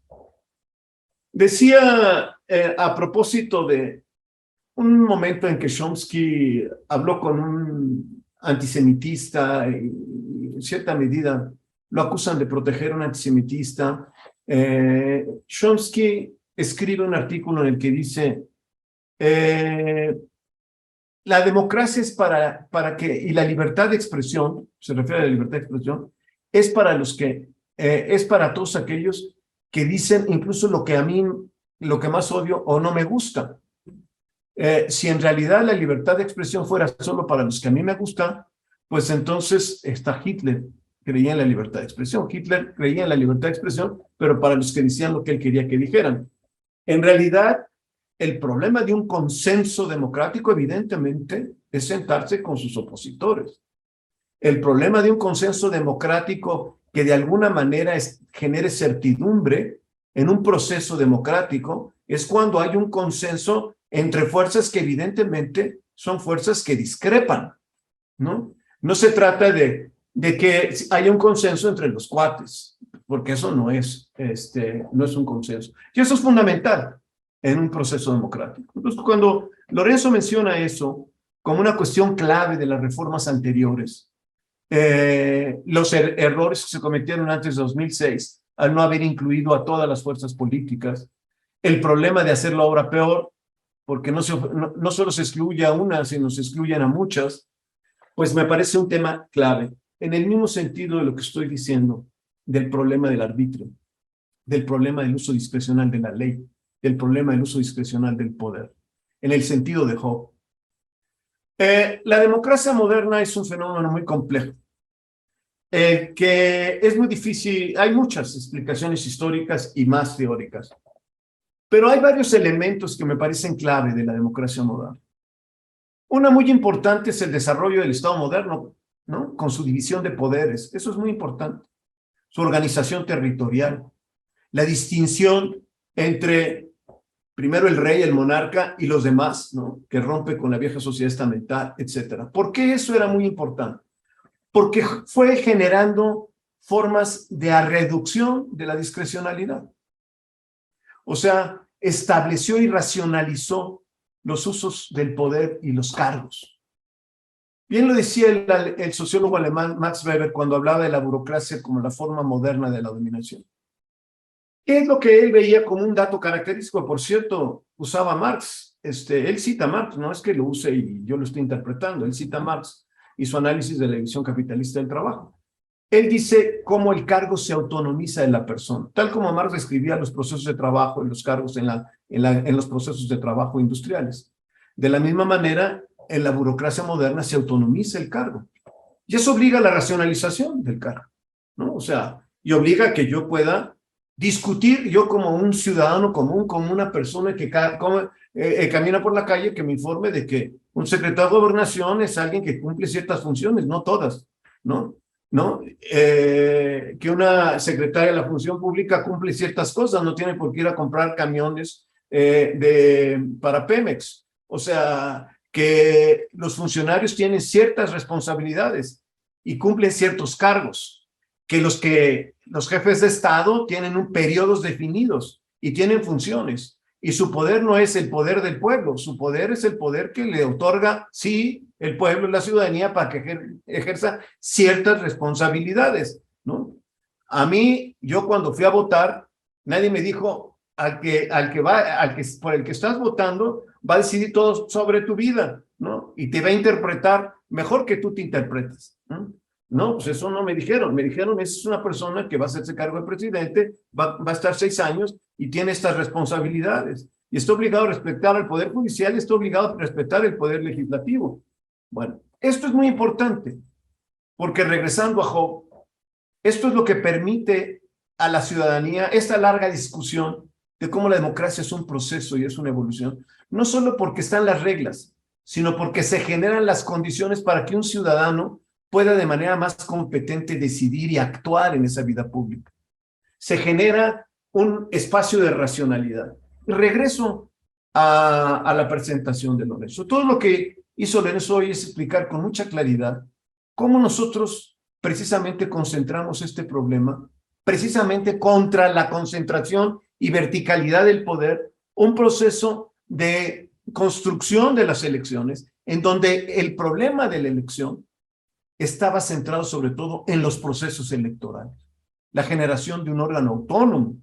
Decía a propósito de un momento en que Chomsky habló con un antisemitista y en cierta medida lo acusan de proteger a un antisemitista. Chomsky escribe un artículo en el que dice la democracia es para que, y la libertad de expresión, se refiere a la libertad de expresión, es para es para todos aquellos que dicen incluso lo que a mí, lo que más odio o no me gusta. Si en realidad la libertad de expresión fuera solo para los que a mí me gusta, pues entonces está Hitler, creía en la libertad de expresión. Hitler creía en la libertad de expresión, pero para los que decían lo que él quería que dijeran. En realidad, el problema de un consenso democrático, evidentemente, es sentarse con sus opositores. El problema de un consenso democrático que de alguna manera genere certidumbre en un proceso democrático es cuando hay un consenso entre fuerzas que evidentemente son fuerzas que discrepan, ¿no? No se trata de que haya un consenso entre los cuates, porque eso no es un consenso. Y eso es fundamental en un proceso democrático. Entonces, cuando Lorenzo menciona eso como una cuestión clave de las reformas anteriores, los errores que se cometieron antes de 2006 al no haber incluido a todas las fuerzas políticas, el problema de hacer la obra peor, porque no solo se excluye a una, sino se excluyen a muchas, pues me parece un tema clave, en el mismo sentido de lo que estoy diciendo, del problema del arbitrio, del problema del uso discrecional de la ley, del problema del uso discrecional del poder, en el sentido de Job. La democracia moderna es un fenómeno muy complejo. que es muy difícil, hay muchas explicaciones históricas y más teóricas, pero hay varios elementos que me parecen clave de la democracia moderna. Una muy importante es el desarrollo del Estado moderno, ¿no? Con su división de poderes, eso es muy importante. Su organización territorial, la distinción entre primero el rey, el monarca y los demás, ¿no? Que rompe con la vieja sociedad estamental, etcétera. ¿Por qué eso era muy importante? Porque fue generando formas de reducción de la discrecionalidad. O sea, estableció y racionalizó los usos del poder y los cargos. Bien lo decía el sociólogo alemán Max Weber cuando hablaba de la burocracia como la forma moderna de la dominación. ¿Qué es lo que él veía como un dato característico? Por cierto, usaba Marx. Él cita a Marx, no es que lo use y yo lo estoy interpretando, él cita a Marx y su análisis de la división capitalista del trabajo. Él dice cómo el cargo se autonomiza de la persona, tal como Marx describía los procesos de trabajo y los cargos en los procesos de trabajo industriales. De la misma manera, en la burocracia moderna se autonomiza el cargo. Y eso obliga a la racionalización del cargo, ¿no? O sea, y obliga a que yo pueda discutir, yo como un ciudadano común, como una persona que camina por la calle, que me informe de que un secretario de gobernación es alguien que cumple ciertas funciones, no todas, ¿no? Que una secretaria de la función pública cumple ciertas cosas, no tiene por qué ir a comprar camiones para Pemex. O sea, que los funcionarios tienen ciertas responsabilidades y cumplen ciertos cargos, que los jefes de Estado tienen periodos definidos y tienen funciones. Y su poder no es el poder del pueblo, su poder es el poder que le otorga, sí, el pueblo y la ciudadanía para que ejerza ciertas responsabilidades, ¿no? A mí, yo cuando fui a votar, nadie me dijo, por el que estás votando, va a decidir todo sobre tu vida, ¿no? Y te va a interpretar mejor que tú te interpretes, ¿no? No, pues eso no me dijeron, esa es una persona que va a hacerse cargo de presidente, va a estar 6 años y tiene estas responsabilidades. Y está obligado a respetar al Poder Judicial y está obligado a respetar el Poder Legislativo. Bueno, esto es muy importante, porque regresando a Job, esto es lo que permite a la ciudadanía esta larga discusión de cómo la democracia es un proceso y es una evolución, no solo porque están las reglas, sino porque se generan las condiciones para que un ciudadano pueda de manera más competente decidir y actuar en esa vida pública. Se genera un espacio de racionalidad. Regreso a la presentación de Lorenzo. Todo lo que hizo Lorenzo hoy es explicar con mucha claridad cómo nosotros precisamente concentramos este problema, precisamente contra la concentración y verticalidad del poder, un proceso de construcción de las elecciones, en donde el problema de la elección estaba centrado sobre todo en los procesos electorales, la generación de un órgano autónomo,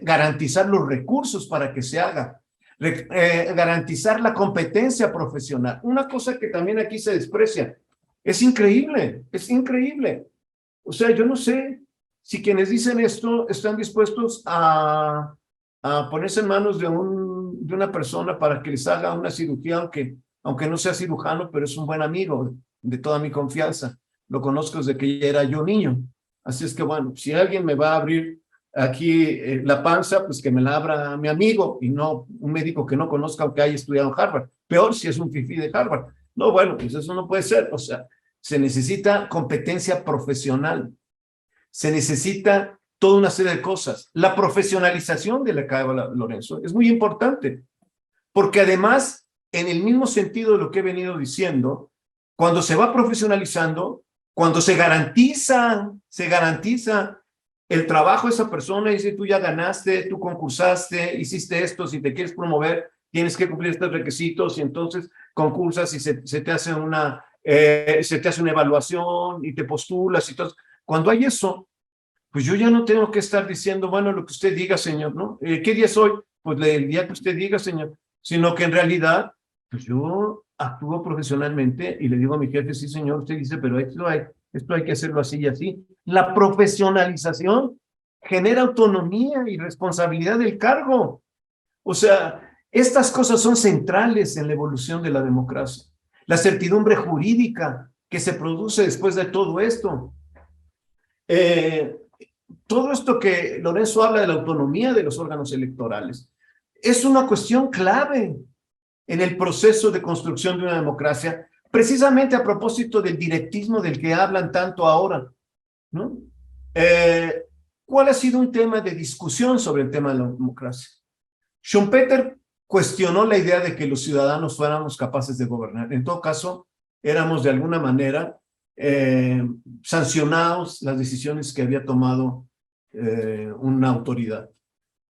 garantizar los recursos para que se haga, garantizar la competencia profesional. Una cosa que también aquí se desprecia, es increíble, es increíble. O sea, yo no sé si quienes dicen esto están dispuestos a ponerse en manos de una persona para que les haga una cirugía, aunque no sea cirujano, pero es un buen amigo de toda mi confianza. Lo conozco desde que ya era yo niño. Así es que, bueno, si alguien me va a abrir aquí la panza, pues que me la abra mi amigo y no un médico que no conozca o que haya estudiado en Harvard. Peor si es un fifí de Harvard. No, bueno, pues eso no puede ser. O sea, se necesita competencia profesional. Se necesita toda una serie de cosas. La profesionalización de la que habla Lorenzo es muy importante, porque además, en el mismo sentido de lo que he venido diciendo, cuando se va profesionalizando, cuando se garantiza el trabajo de esa persona y dice, tú ya ganaste, tú concursaste, hiciste esto, si te quieres promover, tienes que cumplir estos requisitos y entonces concursas y se te hace una evaluación y te postulas y todo. Cuando hay eso, pues yo ya no tengo que estar diciendo, bueno, lo que usted diga, señor, ¿no? ¿Qué día es hoy? Pues el día que usted diga, señor. Sino que en realidad, pues yo actúo profesionalmente y le digo a mi jefe, sí, señor, usted dice, pero esto hay que hacerlo así y así. La profesionalización genera autonomía y responsabilidad del cargo. O sea, estas cosas son centrales en la evolución de la democracia. La certidumbre jurídica que se produce después de todo esto. todo esto que Lorenzo habla de la autonomía de los órganos electorales es una cuestión clave en el proceso de construcción de una democracia, precisamente a propósito del directismo del que hablan tanto ahora, ¿no? ¿Cuál ha sido un tema de discusión sobre el tema de la democracia? Schumpeter cuestionó la idea de que los ciudadanos fuéramos capaces de gobernar. En todo caso, éramos de alguna manera sancionados las decisiones que había tomado una autoridad.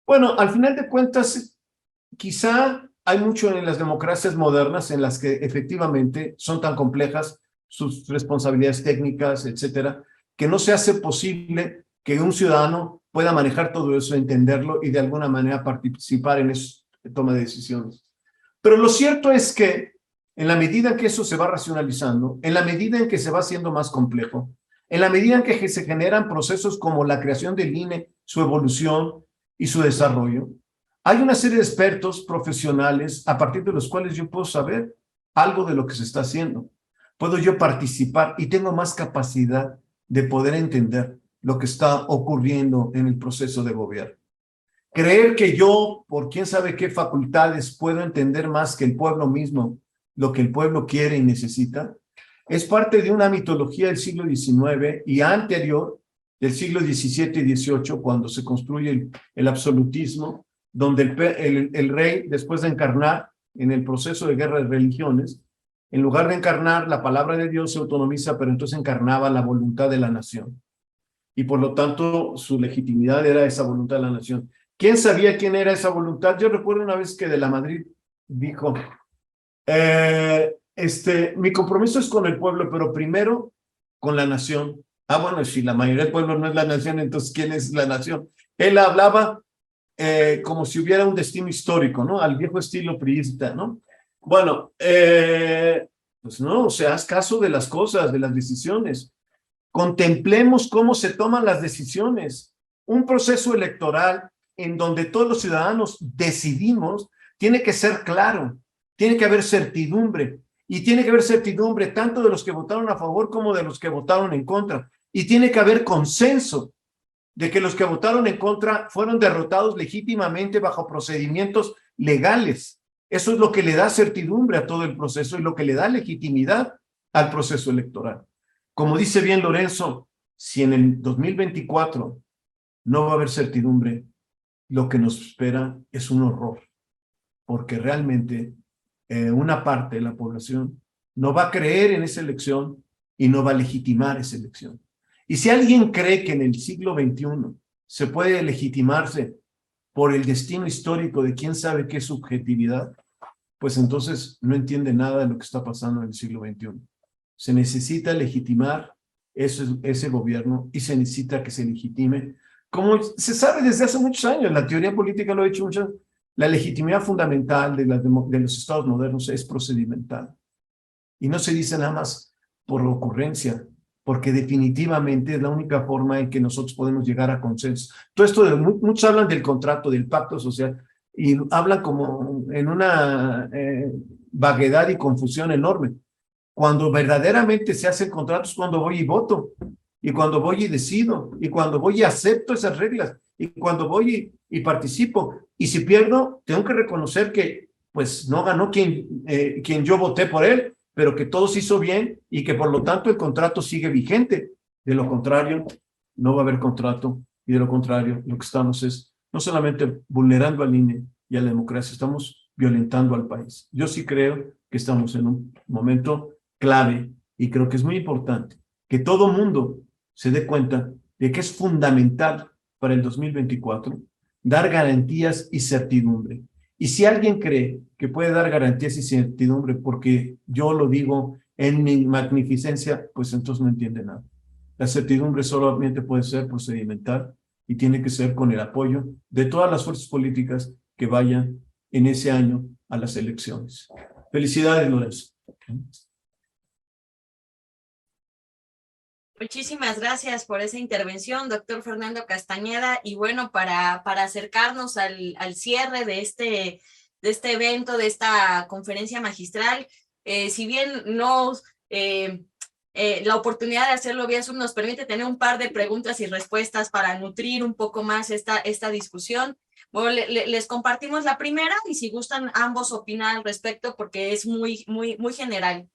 Bueno, al final de cuentas, quizá hay mucho en las democracias modernas en las que efectivamente son tan complejas sus responsabilidades técnicas, etcétera, que no se hace posible que un ciudadano pueda manejar todo eso, entenderlo y de alguna manera participar en esa toma de decisiones. Pero lo cierto es que en la medida en que eso se va racionalizando, en la medida en que se va haciendo más complejo, en la medida en que se generan procesos como la creación del INE, su evolución y su desarrollo, hay una serie de expertos profesionales a partir de los cuales yo puedo saber algo de lo que se está haciendo. Puedo yo participar y tengo más capacidad de poder entender lo que está ocurriendo en el proceso de gobierno. Creer que yo, por quién sabe qué facultades, puedo entender más que el pueblo mismo lo que el pueblo quiere y necesita, es parte de una mitología del siglo XIX y anterior, del siglo XVII y XVIII, cuando se construye el absolutismo, donde el rey, después de encarnar en el proceso de guerra de religiones, en lugar de encarnar la palabra de Dios, se autonomiza, pero entonces encarnaba la voluntad de la nación. Y por lo tanto, su legitimidad era esa voluntad de la nación. ¿Quién sabía quién era esa voluntad? Yo recuerdo una vez que de la Madrid dijo, mi compromiso es con el pueblo, pero primero con la nación. Ah, bueno, si la mayoría del pueblo no es la nación, entonces ¿quién es la nación? Él hablaba como si hubiera un destino histórico, ¿no? Al viejo estilo priista, ¿no? Bueno, pues no, o sea, haz caso de las cosas, de las decisiones. Contemplemos cómo se toman las decisiones. Un proceso electoral en donde todos los ciudadanos decidimos tiene que ser claro, tiene que haber certidumbre, y tiene que haber certidumbre tanto de los que votaron a favor como de los que votaron en contra, y tiene que haber consenso de que los que votaron en contra fueron derrotados legítimamente bajo procedimientos legales. Eso es lo que le da certidumbre a todo el proceso y lo que le da legitimidad al proceso electoral. Como dice bien Lorenzo, si en el 2024 no va a haber certidumbre, lo que nos espera es un horror, porque realmente una parte de la población no va a creer en esa elección y no va a legitimar esa elección. Y si alguien cree que en el siglo XXI se puede legitimarse por el destino histórico de quién sabe qué subjetividad, pues entonces no entiende nada de lo que está pasando en el siglo XXI. Se necesita legitimar ese gobierno y se necesita que se legitime. Como se sabe desde hace muchos años, la teoría política lo ha dicho mucho, la legitimidad fundamental de los estados modernos es procedimental. Y no se dice nada más por ocurrencia, porque definitivamente es la única forma en que nosotros podemos llegar a consenso. Todo esto, muchos hablan del contrato, del pacto social, y hablan como en una vaguedad y confusión enorme. Cuando verdaderamente se hacen contratos, cuando voy y voto, y cuando voy y decido, y cuando voy y acepto esas reglas, y cuando voy y participo. Y si pierdo, tengo que reconocer que pues no ganó quien yo voté por él, pero que todo se hizo bien y que por lo tanto el contrato sigue vigente. De lo contrario, no va a haber contrato, y de lo contrario, lo que estamos es no solamente vulnerando al INE y a la democracia, estamos violentando al país. Yo sí creo que estamos en un momento clave y creo que es muy importante que todo mundo se dé cuenta de que es fundamental para el 2024 dar garantías y certidumbre. Y si alguien cree que puede dar garantías y certidumbre porque yo lo digo en mi magnificencia, pues entonces no entiende nada. La certidumbre solamente puede ser procedimental y tiene que ser con el apoyo de todas las fuerzas políticas que vayan en ese año a las elecciones. Felicidades, Lorenzo. Muchísimas gracias por esa intervención, doctor Fernando Castañeda. Y bueno, para acercarnos al cierre de este evento, de esta conferencia magistral, si bien no la oportunidad de hacerlo vía Zoom nos permite tener un par de preguntas y respuestas para nutrir un poco más esta discusión. Bueno, les compartimos la primera y si gustan ambos opinar al respecto porque es muy general.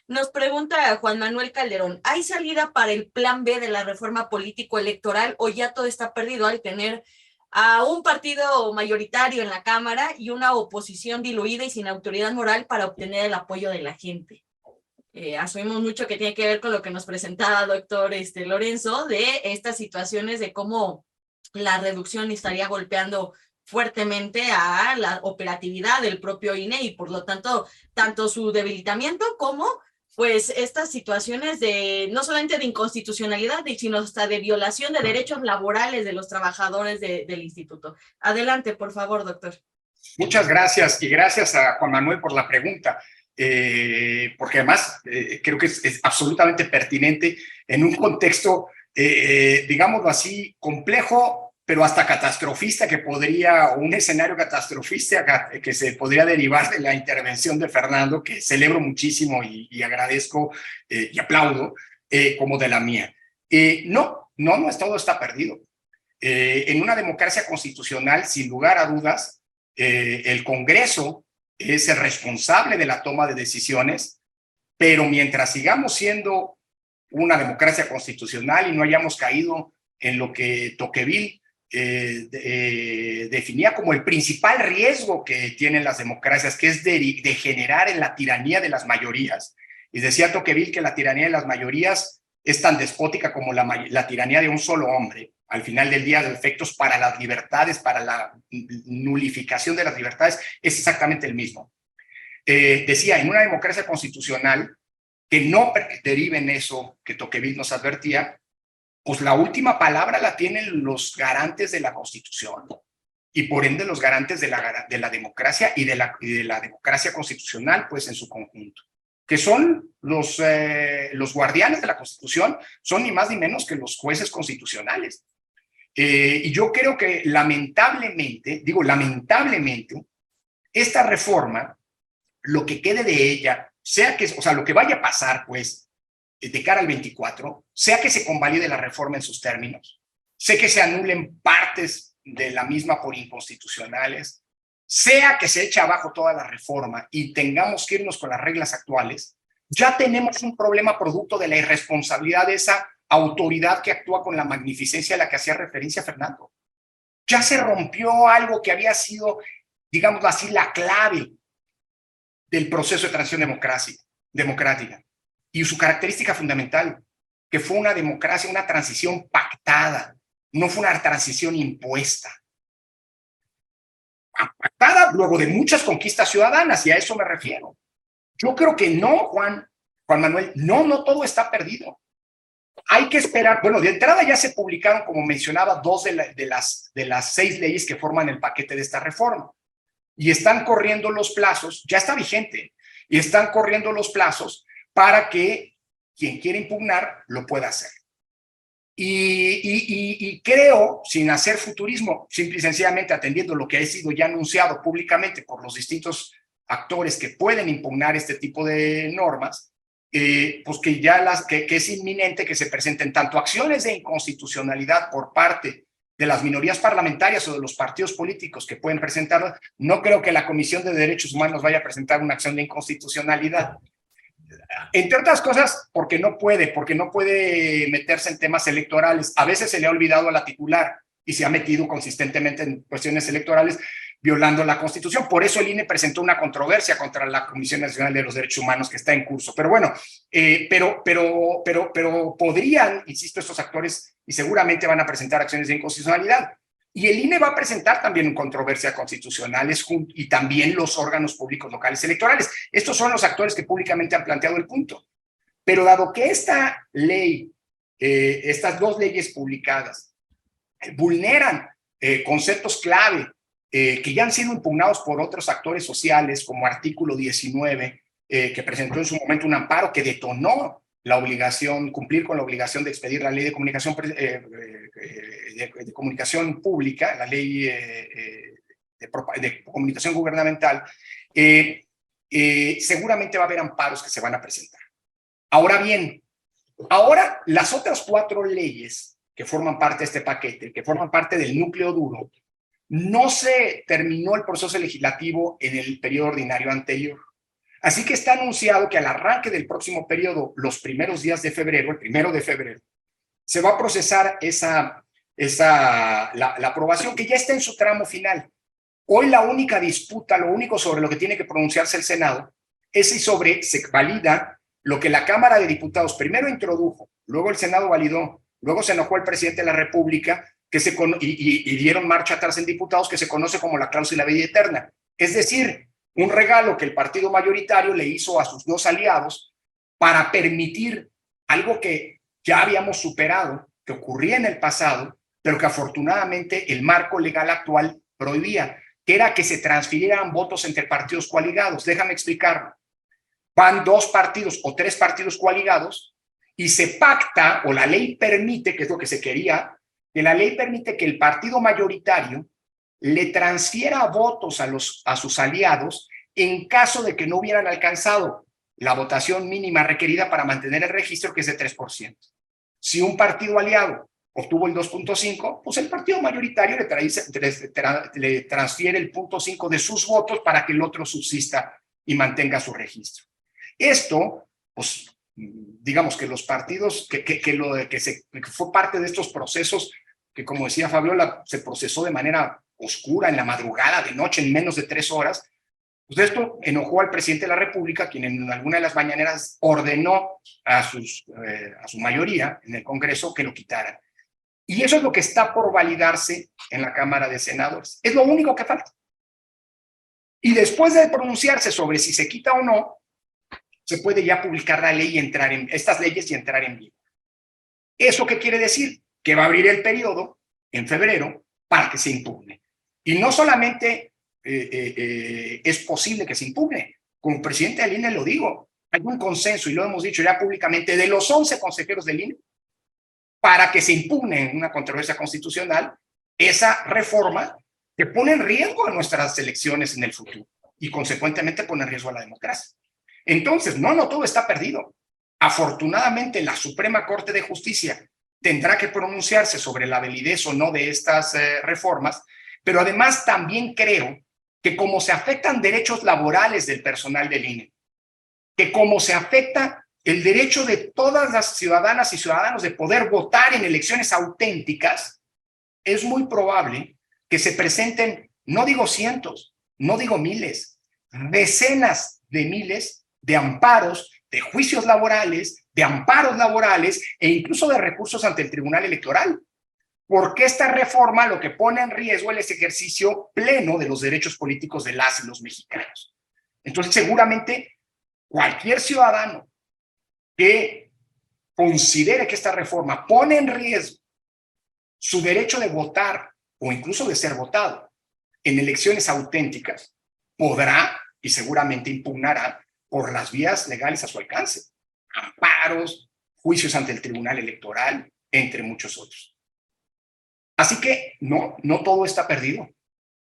Nos pregunta Juan Manuel Calderón, ¿hay salida para el plan B de la reforma político-electoral o ya todo está perdido al tener a un partido mayoritario en la Cámara y una oposición diluida y sin autoridad moral para obtener el apoyo de la gente? Asumimos mucho que tiene que ver con lo que nos presentaba doctor Lorenzo, de estas situaciones de cómo la reducción estaría golpeando fuertemente a la operatividad del propio INE y por lo tanto, tanto su debilitamiento como pues estas situaciones de no solamente de inconstitucionalidad, sino hasta de violación de derechos laborales de los trabajadores del instituto. Adelante, por favor, doctor. Muchas gracias y gracias a Juan Manuel por la pregunta. Porque además creo que es absolutamente pertinente en un contexto, digámoslo así, complejo, pero hasta catastrofista, o un escenario catastrofista que se podría derivar de la intervención de Fernando, que celebro muchísimo y agradezco y aplaudo, como de la mía. No, todo está perdido. En una democracia constitucional, sin lugar a dudas, el Congreso es el responsable de la toma de decisiones, pero mientras sigamos siendo una democracia constitucional y no hayamos caído en lo que Tocqueville definía como el principal riesgo que tienen las democracias, que es degenerar en la tiranía de las mayorías. Y decía Tocqueville que la tiranía de las mayorías es tan despótica como la tiranía de un solo hombre. Al final del día, los efectos para las libertades, para la nulificación de las libertades, es exactamente el mismo. Decía, en una democracia constitucional que no derive en eso que Tocqueville nos advertía, pues la última palabra la tienen los garantes de la Constitución y por ende los garantes de la democracia y de la democracia constitucional, pues en su conjunto, que son los guardianes de la Constitución, son ni más ni menos que los jueces constitucionales. Y yo creo que lamentablemente, esta reforma, lo que quede de ella, lo que vaya a pasar, pues, de cara al 24, sea que se convalide la reforma en sus términos, sea que se anulen partes de la misma por inconstitucionales, sea que se eche abajo toda la reforma y tengamos que irnos con las reglas actuales, ya tenemos un problema producto de la irresponsabilidad de esa autoridad que actúa con la magnificencia a la que hacía referencia Fernando. Ya se rompió algo que había sido, digamos así, la clave del proceso de transición democrática y su característica fundamental, que fue una democracia, una transición pactada, no fue una transición impuesta. Pactada luego de muchas conquistas ciudadanas, y a eso me refiero. Yo creo que no, Juan Manuel, no todo está perdido. Hay que esperar. Bueno, de entrada ya se publicaron, como mencionaba, 2 de las 6 leyes que forman el paquete de esta reforma. Y están corriendo los plazos, ya está vigente, y están corriendo los plazos para que quien quiera impugnar lo pueda hacer. Y creo, sin hacer futurismo, simple y sencillamente atendiendo lo que ha sido ya anunciado públicamente por los distintos actores que pueden impugnar este tipo de normas, pues que es inminente que se presenten tanto acciones de inconstitucionalidad por parte de las minorías parlamentarias o de los partidos políticos que pueden presentarlas. No creo que la Comisión de Derechos Humanos vaya a presentar una acción de inconstitucionalidad. Entre otras cosas, porque no puede meterse en temas electorales. A veces se le ha olvidado a la titular y se ha metido consistentemente en cuestiones electorales, violando la Constitución. Por eso el INE presentó una controversia contra la Comisión Nacional de los Derechos Humanos que está en curso. Pero bueno, pero podrían, insisto, estos actores, y seguramente van a presentar acciones de inconstitucionalidad. Y el INE va a presentar también controversias constitucionales y también los órganos públicos locales electorales. Estos son los actores que públicamente han planteado el punto. Pero dado que esta ley, estas 2 leyes publicadas, vulneran conceptos clave que ya han sido impugnados por otros actores sociales, como Artículo 19, que presentó en su momento un amparo que detonó cumplir con la obligación de expedir la ley de comunicación, de comunicación pública, la ley de comunicación gubernamental, seguramente va a haber amparos que se van a presentar. Ahora bien, ahora las otras 4 leyes que forman parte de este paquete, que forman parte del núcleo duro, no se terminó el proceso legislativo en el periodo ordinario anterior. Así que está anunciado que al arranque del próximo periodo, los primeros días de febrero, el 1 de febrero, se va a procesar la aprobación que ya está en su tramo final. Hoy la única disputa, lo único sobre lo que tiene que pronunciarse el Senado, es si se valida lo que la Cámara de Diputados primero introdujo, luego el Senado validó, luego se enojó el presidente de la República y dieron marcha atrás en diputados, que se conoce como la cláusula de vida eterna. Es decir, un regalo que el partido mayoritario le hizo a sus 2 aliados para permitir algo que ya habíamos superado, que ocurría en el pasado, pero que afortunadamente el marco legal actual prohibía, que era que se transfirieran votos entre partidos coaligados. Déjame explicarlo. Van 2 partidos o 3 partidos coaligados y se pacta, o la ley permite, que es lo que se quería, que la ley permite que el partido mayoritario le transfiera votos a sus aliados en caso de que no hubieran alcanzado la votación mínima requerida para mantener el registro, que es de 3%. Si un partido aliado obtuvo el 2.5, pues el partido mayoritario le transfiere el 0.5 de sus votos para que el otro subsista y mantenga su registro. Esto, pues, digamos que los partidos, que fue parte de estos procesos que, como decía Fabiola, se procesó de manera oscura, en la madrugada, de noche, en menos de 3 horas, pues esto enojó al presidente de la República, quien en alguna de las mañaneras ordenó a su mayoría en el Congreso que lo quitaran. Y eso es lo que está por validarse en la Cámara de Senadores. Es lo único que falta. Y después de pronunciarse sobre si se quita o no, se puede ya publicar la ley y entrar en estas leyes y entrar en vigor. ¿Eso qué quiere decir? Que va a abrir el periodo en febrero para que se impugne. Y no solamente es posible que se impugne. Como presidente del INE lo digo, hay un consenso, y lo hemos dicho ya públicamente, de los 11 consejeros del INE, para que se impugne en una controversia constitucional esa reforma que pone en riesgo a nuestras elecciones en el futuro y consecuentemente pone en riesgo a la democracia. Entonces, no todo está perdido. Afortunadamente, la Suprema Corte de Justicia tendrá que pronunciarse sobre la validez o no de estas reformas, pero además también creo que como se afectan derechos laborales del personal del INE, que como se afecta el derecho de todas las ciudadanas y ciudadanos de poder votar en elecciones auténticas, es muy probable que se presenten, no digo cientos, no digo miles, decenas de miles de amparos, de juicios laborales, de amparos laborales e incluso de recursos ante el Tribunal Electoral. Porque esta reforma lo que pone en riesgo es el ejercicio pleno de los derechos políticos de las y los mexicanos. Entonces, seguramente cualquier ciudadano que considere que esta reforma pone en riesgo su derecho de votar o incluso de ser votado en elecciones auténticas, podrá y seguramente impugnará por las vías legales a su alcance. Amparos, juicios ante el Tribunal Electoral, entre muchos otros. Así que no todo está perdido.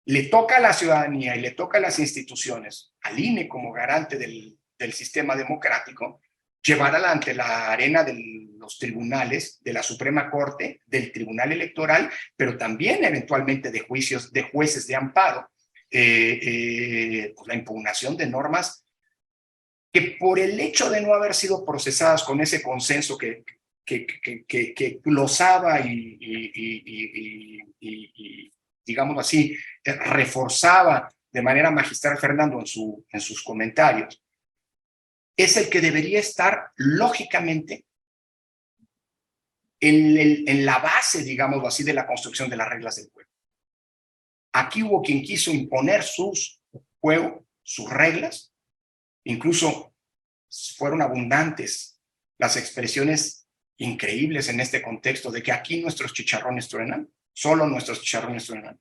Le toca a la ciudadanía y le toca a las instituciones, al INE como garante del sistema democrático, llevar ante la arena de los tribunales, de la Suprema Corte, del Tribunal Electoral, pero también eventualmente de jueces de amparo, pues la impugnación de normas que por el hecho de no haber sido procesadas con ese consenso que glosaba y digamos así, reforzaba de manera magistral Fernando en sus comentarios, es el que debería estar lógicamente en la base, digámoslo así, de la construcción de las reglas del juego. Aquí hubo quien quiso imponer sus juegos, sus reglas, incluso fueron abundantes las expresiones increíbles en este contexto de que aquí nuestros chicharrones truenan, solo nuestros chicharrones truenan.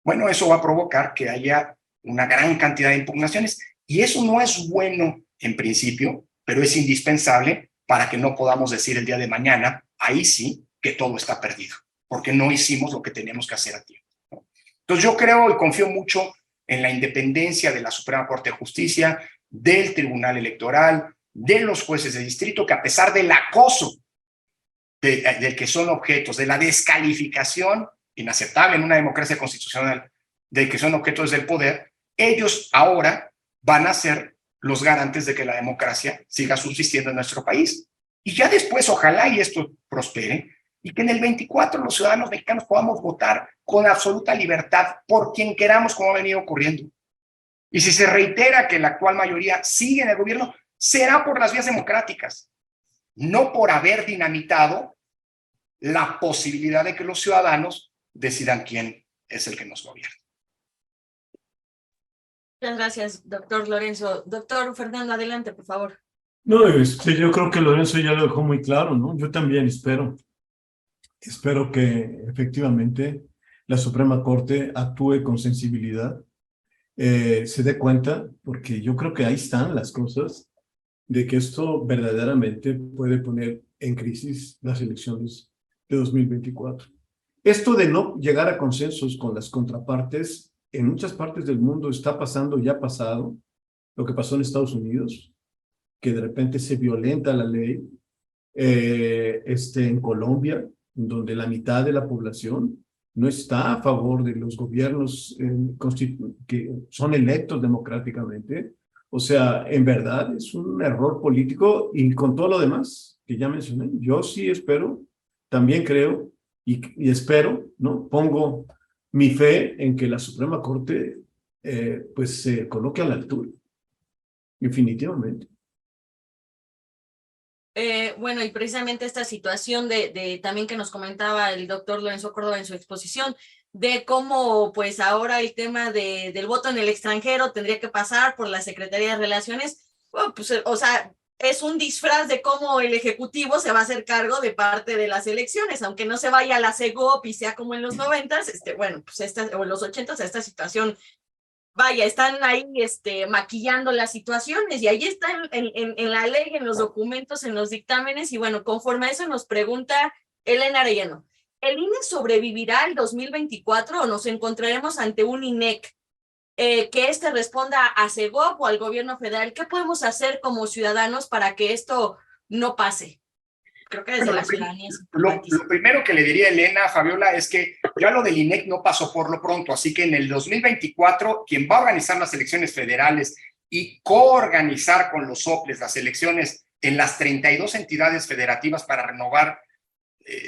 Bueno, eso va a provocar que haya una gran cantidad de impugnaciones y eso no es bueno en principio, pero es indispensable para que no podamos decir el día de mañana, ahí sí, que todo está perdido, porque no hicimos lo que teníamos que hacer a tiempo, ¿no? Entonces yo creo y confío mucho en la independencia de la Suprema Corte de Justicia, del Tribunal Electoral, de los jueces de distrito que, a pesar del acoso del que son objetos, de la descalificación inaceptable en una democracia constitucional, de que son objetos del poder, ellos ahora van a ser los garantes de que la democracia siga subsistiendo en nuestro país. Y ya después, ojalá y esto prospere, y que en el 24 los ciudadanos mexicanos podamos votar con absoluta libertad por quien queramos, como ha venido ocurriendo. Y si se reitera que la actual mayoría sigue en el gobierno, será por las vías democráticas, no por haber dinamitado la posibilidad de que los ciudadanos decidan quién es el que nos gobierna. Muchas gracias, doctor Lorenzo. Doctor Fernando, adelante, por favor. No, yo creo que Lorenzo ya lo dejó muy claro, ¿no? Yo también espero que efectivamente la Suprema Corte actúe con sensibilidad, se dé cuenta, porque yo creo que ahí están las cosas, de que esto verdaderamente puede poner en crisis las elecciones de 2024. Esto de no llegar a consensos con las contrapartes, en muchas partes del mundo está pasando, ya ha pasado, lo que pasó en Estados Unidos, que de repente se violenta la ley, en Colombia, donde la mitad de la población no está a favor de los gobiernos que son electos democráticamente. O sea, en verdad es un error político, y con todo lo demás que ya mencioné, yo sí espero, también creo y espero, ¿no? Pongo mi fe en que la Suprema Corte pues se coloque a la altura, definitivamente. Bueno, y precisamente esta situación de también que nos comentaba el doctor Lorenzo Córdoba en su exposición, de cómo pues ahora el tema del voto en el extranjero tendría que pasar por la Secretaría de Relaciones, bueno, pues, o sea, es un disfraz de cómo el Ejecutivo se va a hacer cargo de parte de las elecciones, aunque no se vaya a la CEGOP y sea como en los 90s, bueno, pues o en los 80s, esta situación, vaya, están ahí maquillando las situaciones, y ahí está en la ley, en los documentos, en los dictámenes. Y bueno, conforme a eso nos pregunta Elena Arellano, ¿el INE sobrevivirá al 2024 o nos encontraremos ante un INEC que responda a CEGOP o al gobierno federal? ¿Qué podemos hacer como ciudadanos para que esto no pase? Creo que desde la ciudadanía. Lo primero que le diría a Elena, Fabiola, es que ya lo del INEC no pasó por lo pronto, así que en el 2024, quien va a organizar las elecciones federales y coorganizar con los soples las elecciones en las 32 entidades federativas para renovar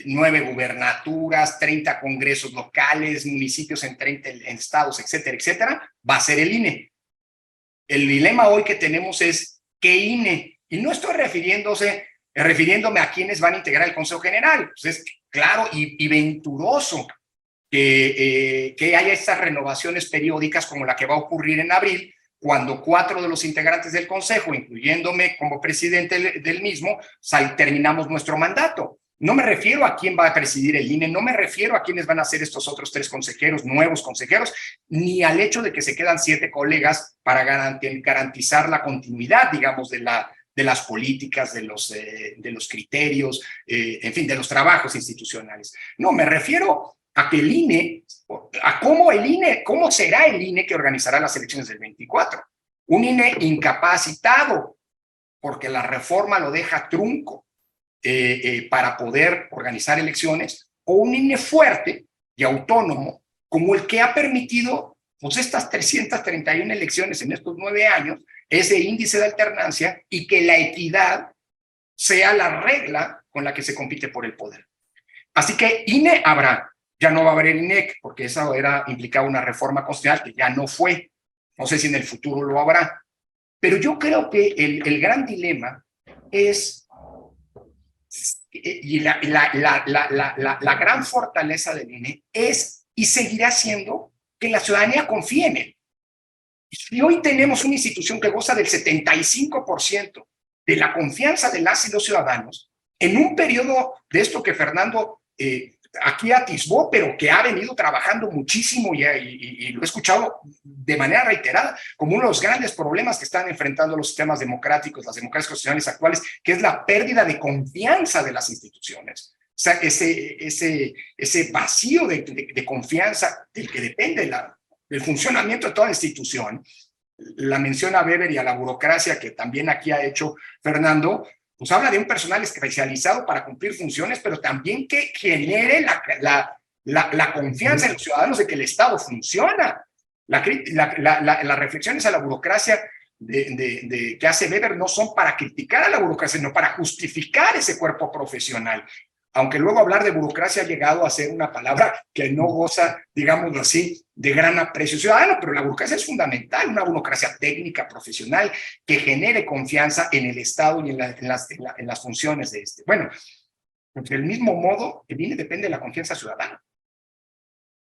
9 gubernaturas, 30 congresos locales, municipios en 30 estados, etcétera, etcétera, va a ser el INE. El dilema hoy que tenemos es ¿qué INE? Y no estoy refiriéndome a quienes van a integrar el Consejo General. Pues es claro y venturoso que haya estas renovaciones periódicas como la que va a ocurrir en abril, cuando 4 de los integrantes del Consejo, incluyéndome como presidente del mismo, terminamos nuestro mandato. No me refiero a quién va a presidir el INE, no me refiero a quiénes van a ser estos otros 3 consejeros, nuevos consejeros, ni al hecho de que se quedan 7 colegas para garantizar la continuidad, digamos, de las políticas, de los criterios, en fin, de los trabajos institucionales. No, me refiero a que el INE, a cómo será el INE que organizará las elecciones del 24. Un INE incapacitado, porque la reforma lo deja trunco para poder organizar elecciones, o un INE fuerte y autónomo, como el que ha permitido pues estas 331 elecciones en estos 9 años, ese índice de alternancia, y que la equidad sea la regla con la que se compite por el poder. Así que INE habrá, ya no va a haber el INEC, porque eso implicaba una reforma constitucional que ya no fue. No sé si en el futuro lo habrá. Pero yo creo que el gran dilema es, y la gran fortaleza del INE es y seguirá siendo que la ciudadanía confíe en él. Y hoy tenemos una institución que goza del 75% de la confianza de las y los ciudadanos, en un periodo de esto que Fernando aquí atisbó, pero que ha venido trabajando muchísimo y lo he escuchado de manera reiterada como uno de los grandes problemas que están enfrentando los sistemas democráticos, las democracias constitucionales actuales, que es la pérdida de confianza de las instituciones. O sea, ese vacío de confianza del que depende del funcionamiento de toda institución, la mención a Weber y a la burocracia que también aquí ha hecho Fernando, pues habla de un personal especializado para cumplir funciones, pero también que genere la confianza en los ciudadanos de que el Estado funciona. Las reflexiones a la burocracia que hace Weber no son para criticar a la burocracia, sino para justificar ese cuerpo profesional. Aunque luego hablar de burocracia ha llegado a ser una palabra que no goza, digámoslo así, de gran aprecio ciudadano, pero la burocracia es fundamental, una burocracia técnica, profesional, que genere confianza en el Estado y en las funciones de este. Bueno, del mismo modo, el INE depende de la confianza ciudadana.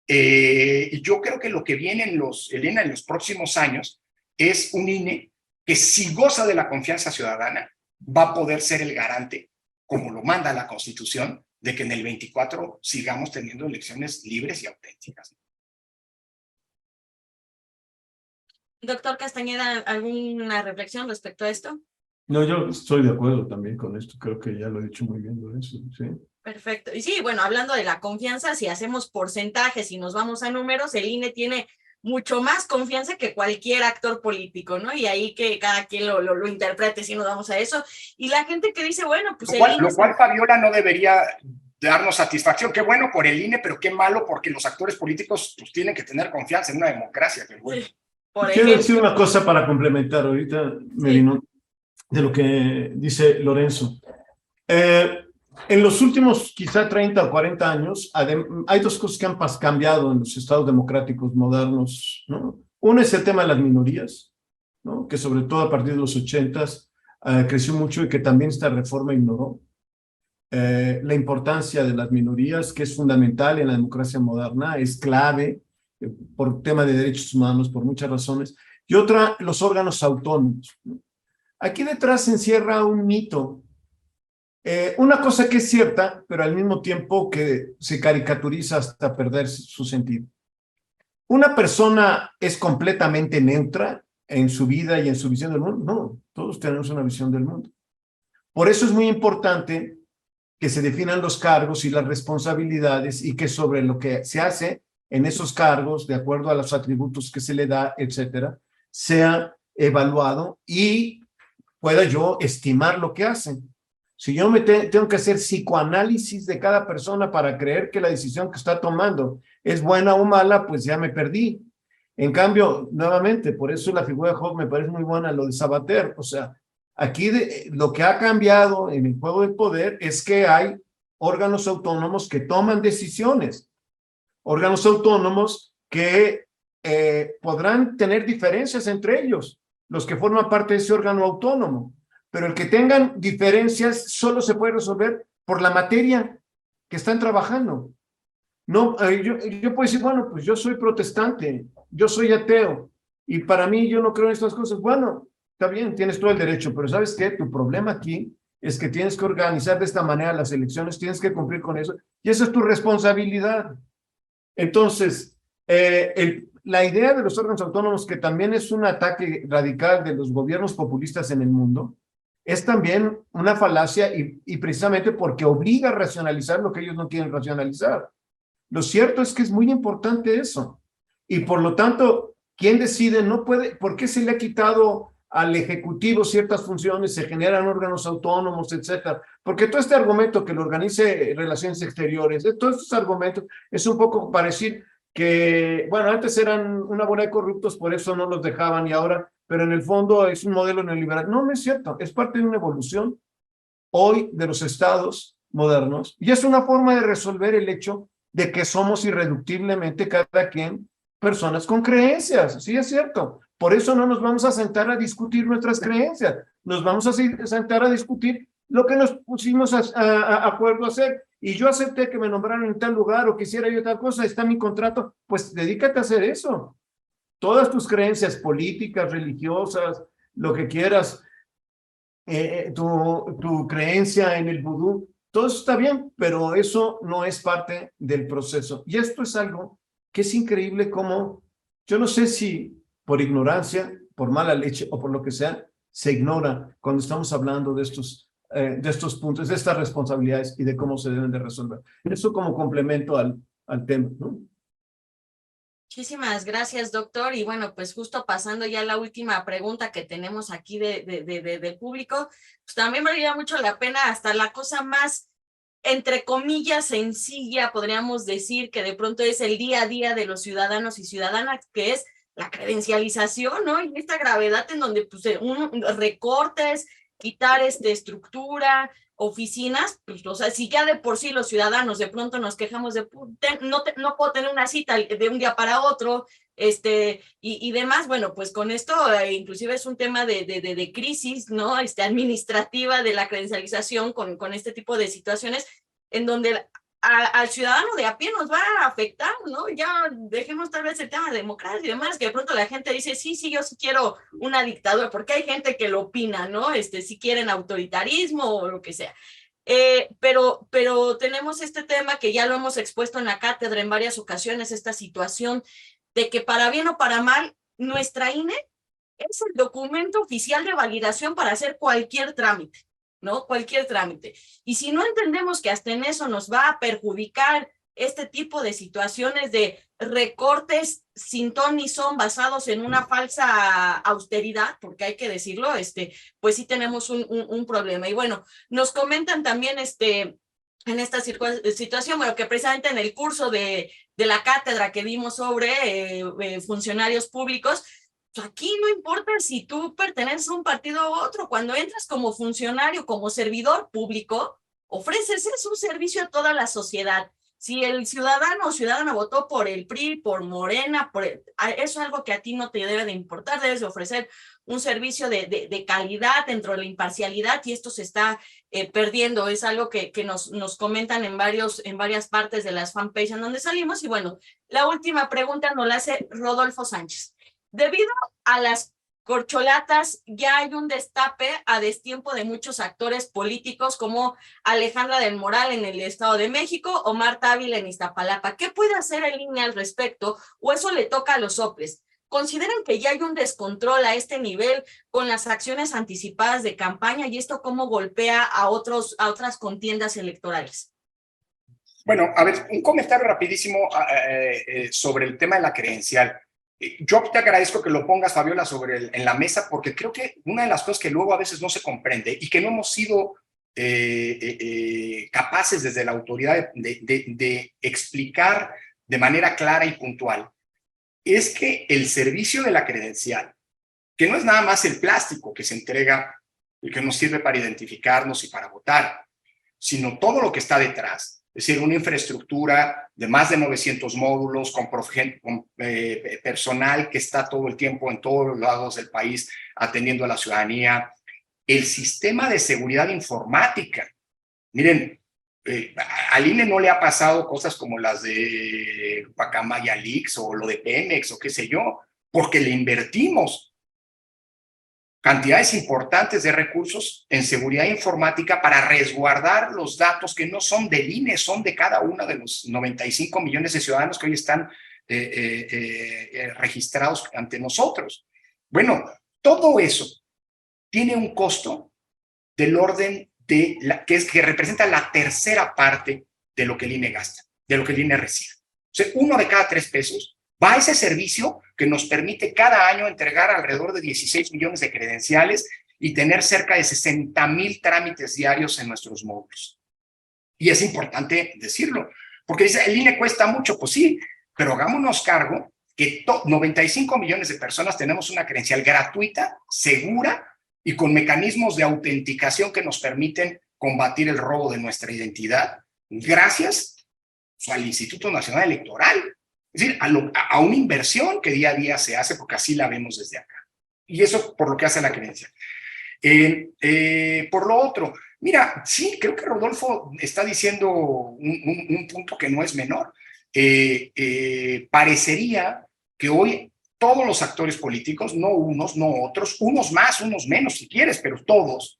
Y yo creo que lo que viene el INE en los próximos años es un INE que, si goza de la confianza ciudadana, va a poder ser el garante, como lo manda la Constitución, de que en el 24 sigamos teniendo elecciones libres y auténticas. Doctor Castañeda, ¿alguna reflexión respecto a esto? No, yo estoy de acuerdo también con esto. Creo que ya lo he dicho muy bien, Lorenzo. Sí. Perfecto. Y sí, bueno, hablando de la confianza, si hacemos porcentajes y nos vamos a números, el INE tiene mucho más confianza que cualquier actor político, ¿no? Y ahí que cada quien lo interprete si nos vamos a eso. Y la gente que dice, bueno, pues lo cual Fabiola no debería darnos satisfacción. Qué bueno por el INE, pero qué malo porque los actores políticos pues, tienen que tener confianza en una democracia. Que bueno. Sí. Quiero decir una cosa para complementar. Ahorita me vino de lo que dice Lorenzo. En los últimos quizá 30 o 40 años, hay dos cosas que han cambiado en los estados democráticos modernos, ¿no? Uno es el tema de las minorías, ¿no? Que sobre todo a partir de los 80s creció mucho y que también esta reforma ignoró. La importancia de las minorías, que es fundamental en la democracia moderna, es clave por tema de derechos humanos, por muchas razones. Y otra, los órganos autónomos, ¿no? Aquí detrás se encierra un mito. Una cosa que es cierta, pero al mismo tiempo que se caricaturiza hasta perder su sentido. ¿Una persona es completamente neutra en su vida y en su visión del mundo? No, todos tenemos una visión del mundo. Por eso es muy importante que se definan los cargos y las responsabilidades y que sobre lo que se hace en esos cargos, de acuerdo a los atributos que se le da, etcétera, sea evaluado y pueda yo estimar lo que hacen. Si yo tengo que hacer psicoanálisis de cada persona para creer que la decisión que está tomando es buena o mala, pues ya me perdí. En cambio, nuevamente, por eso la figura de Hobbes me parece muy buena, lo de Sabater. O sea, aquí lo que ha cambiado en el juego del poder es que hay órganos autónomos que toman decisiones. Órganos autónomos que podrán tener diferencias entre ellos, los que forman parte de ese órgano autónomo. Pero el que tengan diferencias solo se puede resolver por la materia que están trabajando. No, yo puedo decir, bueno, pues yo soy protestante, yo soy ateo, y para mí yo no creo en estas cosas. Bueno, está bien, tienes todo el derecho, pero ¿sabes qué? Tu problema aquí es que tienes que organizar de esta manera las elecciones, tienes que cumplir con eso, y esa es tu responsabilidad. Entonces, la idea de los órganos autónomos, que también es un ataque radical de los gobiernos populistas en el mundo, es también una falacia y precisamente porque obliga a racionalizar lo que ellos no quieren racionalizar. Lo cierto es que es muy importante eso. Y por lo tanto, ¿quién decide? No puede. ¿Por qué se le ha quitado al Ejecutivo ciertas funciones? Se generan órganos autónomos, etcétera. Porque todo este argumento que lo organice Relaciones Exteriores, todos estos argumentos, es un poco para decir que, bueno, antes eran una bola de corruptos, por eso no los dejaban y ahora, pero en el fondo es un modelo neoliberal. No, no es cierto, es parte de una evolución hoy de los estados modernos y es una forma de resolver el hecho de que somos irreductiblemente cada quien personas con creencias. Sí, es cierto. Por eso no nos vamos a sentar a discutir nuestras creencias, nos vamos a sentar a discutir lo que nos pusimos a acuerdo a hacer. Y yo acepté que me nombraran en tal lugar o quisiera yo tal cosa, está en mi contrato, pues dedícate a hacer eso. Todas tus creencias políticas, religiosas, lo que quieras, tu creencia en el vudú, todo eso está bien, pero eso no es parte del proceso. Y esto es algo que es increíble como, yo no sé si por ignorancia, por mala leche o por lo que sea, se ignora cuando estamos hablando de estos puntos, de estas responsabilidades y de cómo se deben de resolver. Eso como complemento al tema, ¿no? Muchísimas gracias, doctor. Y bueno, pues justo pasando ya a la última pregunta que tenemos aquí del público, pues también valdría mucho la pena hasta la cosa más, entre comillas, sencilla, podríamos decir, que de pronto es el día a día de los ciudadanos y ciudadanas, que es la credencialización, ¿no? Y esta gravedad en donde pues, recortes, quitar estructura, oficinas, pues, o sea, si ya de por sí los ciudadanos de pronto nos quejamos de no puedo tener una cita de un día para otro, y demás, bueno, pues con esto inclusive es un tema de crisis, ¿no? Administrativa de la credencialización con este tipo de situaciones en donde al ciudadano de a pie nos va a afectar, ¿no? Ya dejemos tal vez el tema de democracia y demás, que de pronto la gente dice, sí, yo sí quiero una dictadura, porque hay gente que lo opina, ¿no? Si quieren autoritarismo o lo que sea. Pero tenemos este tema que ya lo hemos expuesto en la cátedra en varias ocasiones, esta situación de que para bien o para mal, nuestra INE es el documento oficial de validación para hacer cualquier trámite, ¿no? Cualquier trámite. Y si no entendemos que hasta en eso nos va a perjudicar este tipo de situaciones de recortes sin ton ni son basados en una falsa austeridad, porque hay que decirlo, pues sí tenemos un problema. Y bueno, nos comentan también en esta situación, bueno, que precisamente en el curso de la cátedra que dimos sobre funcionarios públicos, aquí no importa si tú perteneces a un partido u otro, cuando entras como funcionario, como servidor público, ofreces un servicio a toda la sociedad. Si el ciudadano o ciudadana votó por el PRI, por Morena, eso es algo que a ti no te debe de importar, debes de ofrecer un servicio de calidad dentro de la imparcialidad, y esto se está perdiendo, es algo que nos comentan en varias partes de las fanpages en donde salimos. Y bueno, la última pregunta nos la hace Rodolfo Sánchez. Debido a las corcholatas, ya hay un destape a destiempo de muchos actores políticos como Alejandra del Moral en el Estado de México o Marta Ávila en Iztapalapa. ¿Qué puede hacer el INE al respecto? ¿O eso le toca a los soples? ¿Consideran que ya hay un descontrol a este nivel con las acciones anticipadas de campaña, y esto cómo golpea a otras contiendas electorales? Bueno, a ver, un comentario rapidísimo sobre el tema de la credencial. Yo te agradezco que lo pongas, Fabiola, en la mesa, porque creo que una de las cosas que luego a veces no se comprende y que no hemos sido capaces desde la autoridad de explicar de manera clara y puntual es que el servicio de la credencial, que no es nada más el plástico que se entrega y que nos sirve para identificarnos y para votar, sino todo lo que está detrás. Es decir, una infraestructura de más de 900 módulos con personal que está todo el tiempo en todos los lados del país atendiendo a la ciudadanía. El sistema de seguridad informática. Miren, al INE no le ha pasado cosas como las de Pacamaya Leaks o lo de Pemex o qué sé yo, porque le invertimos cantidades importantes de recursos en seguridad informática para resguardar los datos que no son del INE, son de cada uno de los 95 millones de ciudadanos que hoy están registrados ante nosotros. Bueno, todo eso tiene un costo del orden que representa la tercera parte de lo que el INE gasta, de lo que el INE recibe. O sea, 1 de cada 3 pesos va a ese servicio que nos permite cada año entregar alrededor de 16 millones de credenciales y tener cerca de 60,000 trámites diarios en nuestros módulos. Y es importante decirlo, porque dice, el INE cuesta mucho, pues sí, pero hagámonos cargo que 95 millones de personas tenemos una credencial gratuita, segura y con mecanismos de autenticación que nos permiten combatir el robo de nuestra identidad, gracias al Instituto Nacional Electoral. Es decir, a una inversión que día a día se hace, porque así la vemos desde acá. Y eso por lo que hace la credencial. Por lo otro, mira, sí, creo que Rodolfo está diciendo un punto que no es menor. Parecería que hoy todos los actores políticos, no unos, no otros, unos más, unos menos si quieres, pero todos,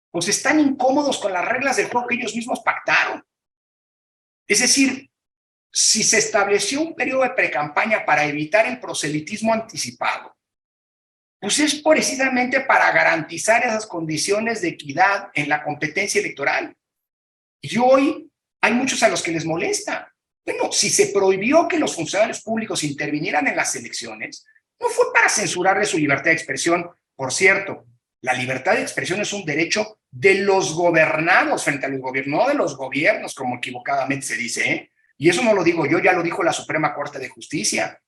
pues están incómodos con las reglas del juego que ellos mismos pactaron. Es decir, si se estableció un periodo de precampaña para evitar el proselitismo anticipado, pues es precisamente para garantizar esas condiciones de equidad en la competencia electoral. Y hoy hay muchos a los que les molesta. Bueno, si se prohibió que los funcionarios públicos intervinieran en las elecciones, no fue para censurarle su libertad de expresión. Por cierto, la libertad de expresión es un derecho de los gobernados frente a los gobiernos, no de los gobiernos, como equivocadamente se dice, ¿eh? Y eso no lo digo yo, ya lo dijo la Suprema Corte de Justicia.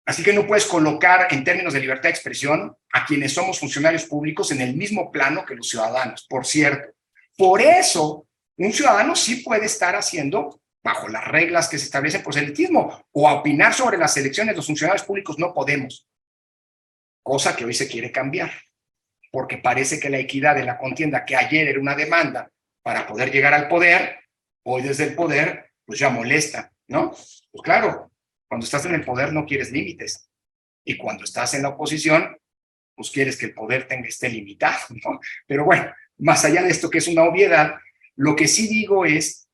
Así que no puedes colocar en términos de libertad de expresión a quienes somos funcionarios públicos en el mismo plano que los ciudadanos, por cierto. Por eso, un ciudadano sí puede estar haciendo, bajo las reglas que se establecen, proselitismo, o a opinar sobre las elecciones. Los funcionarios públicos no podemos, cosa que hoy se quiere cambiar, porque parece que la equidad de la contienda, que ayer era una demanda para poder llegar al poder, hoy desde el poder, pues ya molesta, ¿no? Pues claro, cuando estás en el poder no quieres límites, y cuando estás en la oposición, pues quieres que el poder esté limitado, ¿no? Pero bueno, más allá de esto que es una obviedad, lo que sí digo es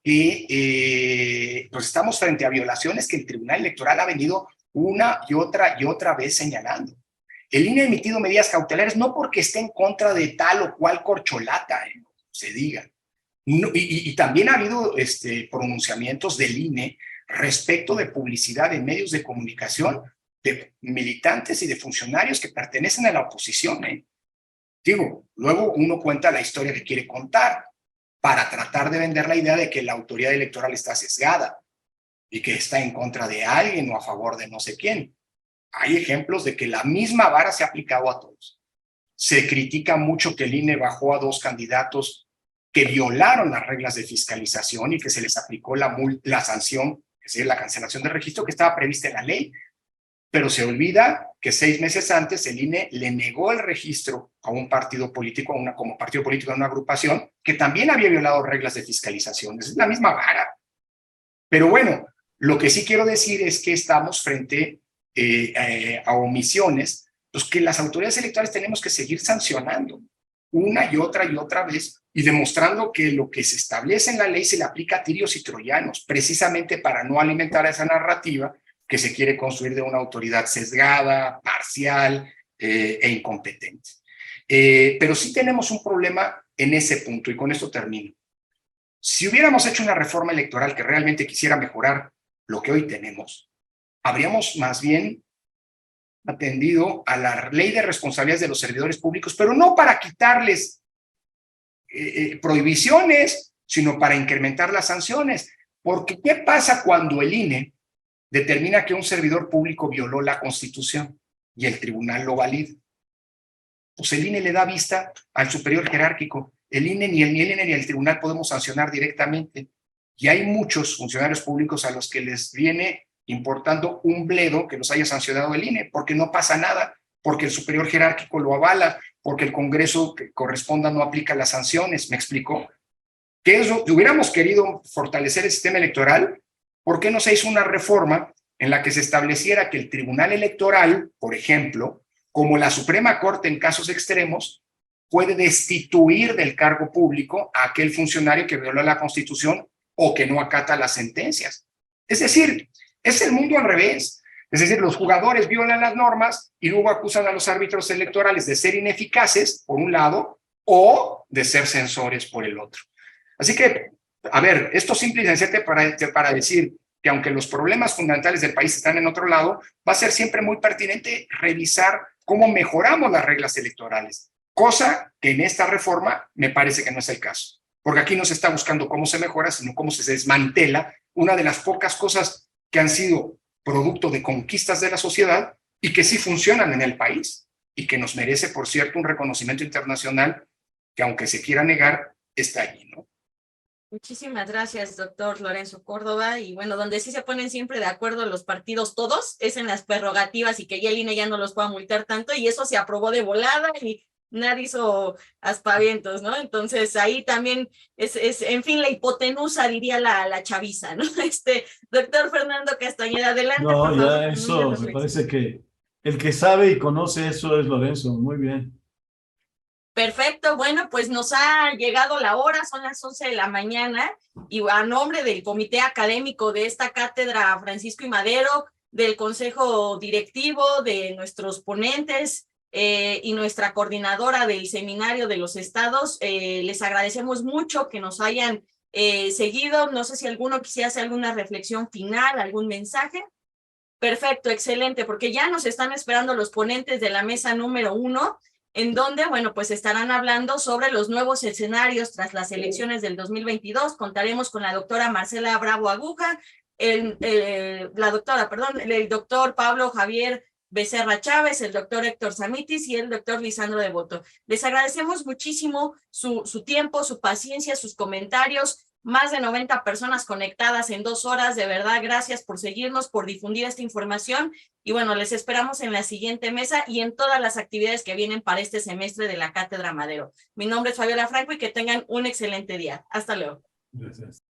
que pues estamos frente a violaciones que el Tribunal Electoral ha venido una y otra vez señalando. El INE ha emitido medidas cautelares no porque esté en contra de tal o cual corcholata, se diga. No, y también ha habido pronunciamientos del INE respecto de publicidad en medios de comunicación de militantes y de funcionarios que pertenecen a la oposición. Digo, luego uno cuenta la historia que quiere contar para tratar de vender la idea de que la autoridad electoral está sesgada y que está en contra de alguien o a favor de no sé quién. Hay ejemplos de que la misma vara se ha aplicado a todos. Se critica mucho que el INE bajó a 2 candidatos que violaron las reglas de fiscalización y que se les aplicó la sanción, es decir, la cancelación del registro que estaba prevista en la ley. Pero se olvida que 6 meses antes el INE le negó el registro a un partido político, como partido político de una agrupación, que también había violado reglas de fiscalización. Es la misma vara. Pero bueno, lo que sí quiero decir es que estamos frente a omisiones, pues que las autoridades electorales tenemos que seguir sancionando una y otra vez y demostrando que lo que se establece en la ley se le aplica a tirios y troyanos, precisamente para no alimentar esa narrativa que se quiere construir de una autoridad sesgada, parcial e incompetente. Pero sí tenemos un problema en ese punto, y con esto termino. Si hubiéramos hecho una reforma electoral que realmente quisiera mejorar lo que hoy tenemos, habríamos más bien atendido a la ley de responsabilidades de los servidores públicos, pero no para quitarles prohibiciones, sino para incrementar las sanciones. Porque ¿qué pasa cuando el INE determina que un servidor público violó la Constitución y el tribunal lo valida? Pues el INE le da vista al superior jerárquico. El INE ni el INE ni el tribunal podemos sancionar directamente. Y hay muchos funcionarios públicos a los que les viene importando un bledo que los haya sancionado el INE, porque no pasa nada, porque el superior jerárquico lo avala, porque el Congreso que corresponda no aplica las sanciones. ¿Me explico? Que eso, si hubiéramos querido fortalecer el sistema electoral, ¿por qué no se hizo una reforma en la que se estableciera que el Tribunal Electoral, por ejemplo, como la Suprema Corte en casos extremos, puede destituir del cargo público a aquel funcionario que violó la Constitución o que no acata las sentencias? Es decir, es el mundo al revés. Es decir, los jugadores violan las normas y luego acusan a los árbitros electorales de ser ineficaces, por un lado, o de ser censores, por el otro. Así que, a ver, esto simple y sencillamente para decir que aunque los problemas fundamentales del país están en otro lado, va a ser siempre muy pertinente revisar cómo mejoramos las reglas electorales, cosa que en esta reforma me parece que no es el caso, porque aquí no se está buscando cómo se mejora, sino cómo se desmantela una de las pocas cosas que han sido producto de conquistas de la sociedad y que sí funcionan en el país y que nos merece, por cierto, un reconocimiento internacional que, aunque se quiera negar, está allí, ¿no? Muchísimas gracias, doctor Lorenzo Córdoba. Y bueno, donde sí se ponen siempre de acuerdo los partidos todos es en las prerrogativas y que ya el INE ya no los pueda multar tanto, y eso se aprobó de volada y nadie hizo aspavientos, ¿no? Entonces ahí también es en fin, la hipotenusa, diría la chaviza, ¿no? Doctor Fernando Castañeda, adelante. No, por ya favor, eso, me parece que el que sabe y conoce eso es Lorenzo. Muy bien. Perfecto, bueno, pues nos ha llegado la hora, son las 11 de la mañana, y a nombre del comité académico de esta cátedra Francisco I. Madero, del consejo directivo, de nuestros ponentes y nuestra coordinadora del seminario de los estados, les agradecemos mucho que nos hayan seguido. No sé si alguno quisiera hacer alguna reflexión final, algún mensaje. Perfecto, excelente, porque ya nos están esperando los ponentes de la mesa número 1, en donde, bueno, pues estarán hablando sobre los nuevos escenarios tras las elecciones del 2022. Contaremos con la doctora Marcela Bravo Aguja, el doctor Pablo Javier Becerra Chávez, el doctor Héctor Samitis y el doctor Lisandro Devoto. Les agradecemos muchísimo su tiempo, su paciencia, sus comentarios. Más de 90 personas conectadas en 2 horas. De verdad, gracias por seguirnos, por difundir esta información. Y bueno, les esperamos en la siguiente mesa y en todas las actividades que vienen para este semestre de la Cátedra Madero. Mi nombre es Fabiola Franco y que tengan un excelente día. Hasta luego. Gracias.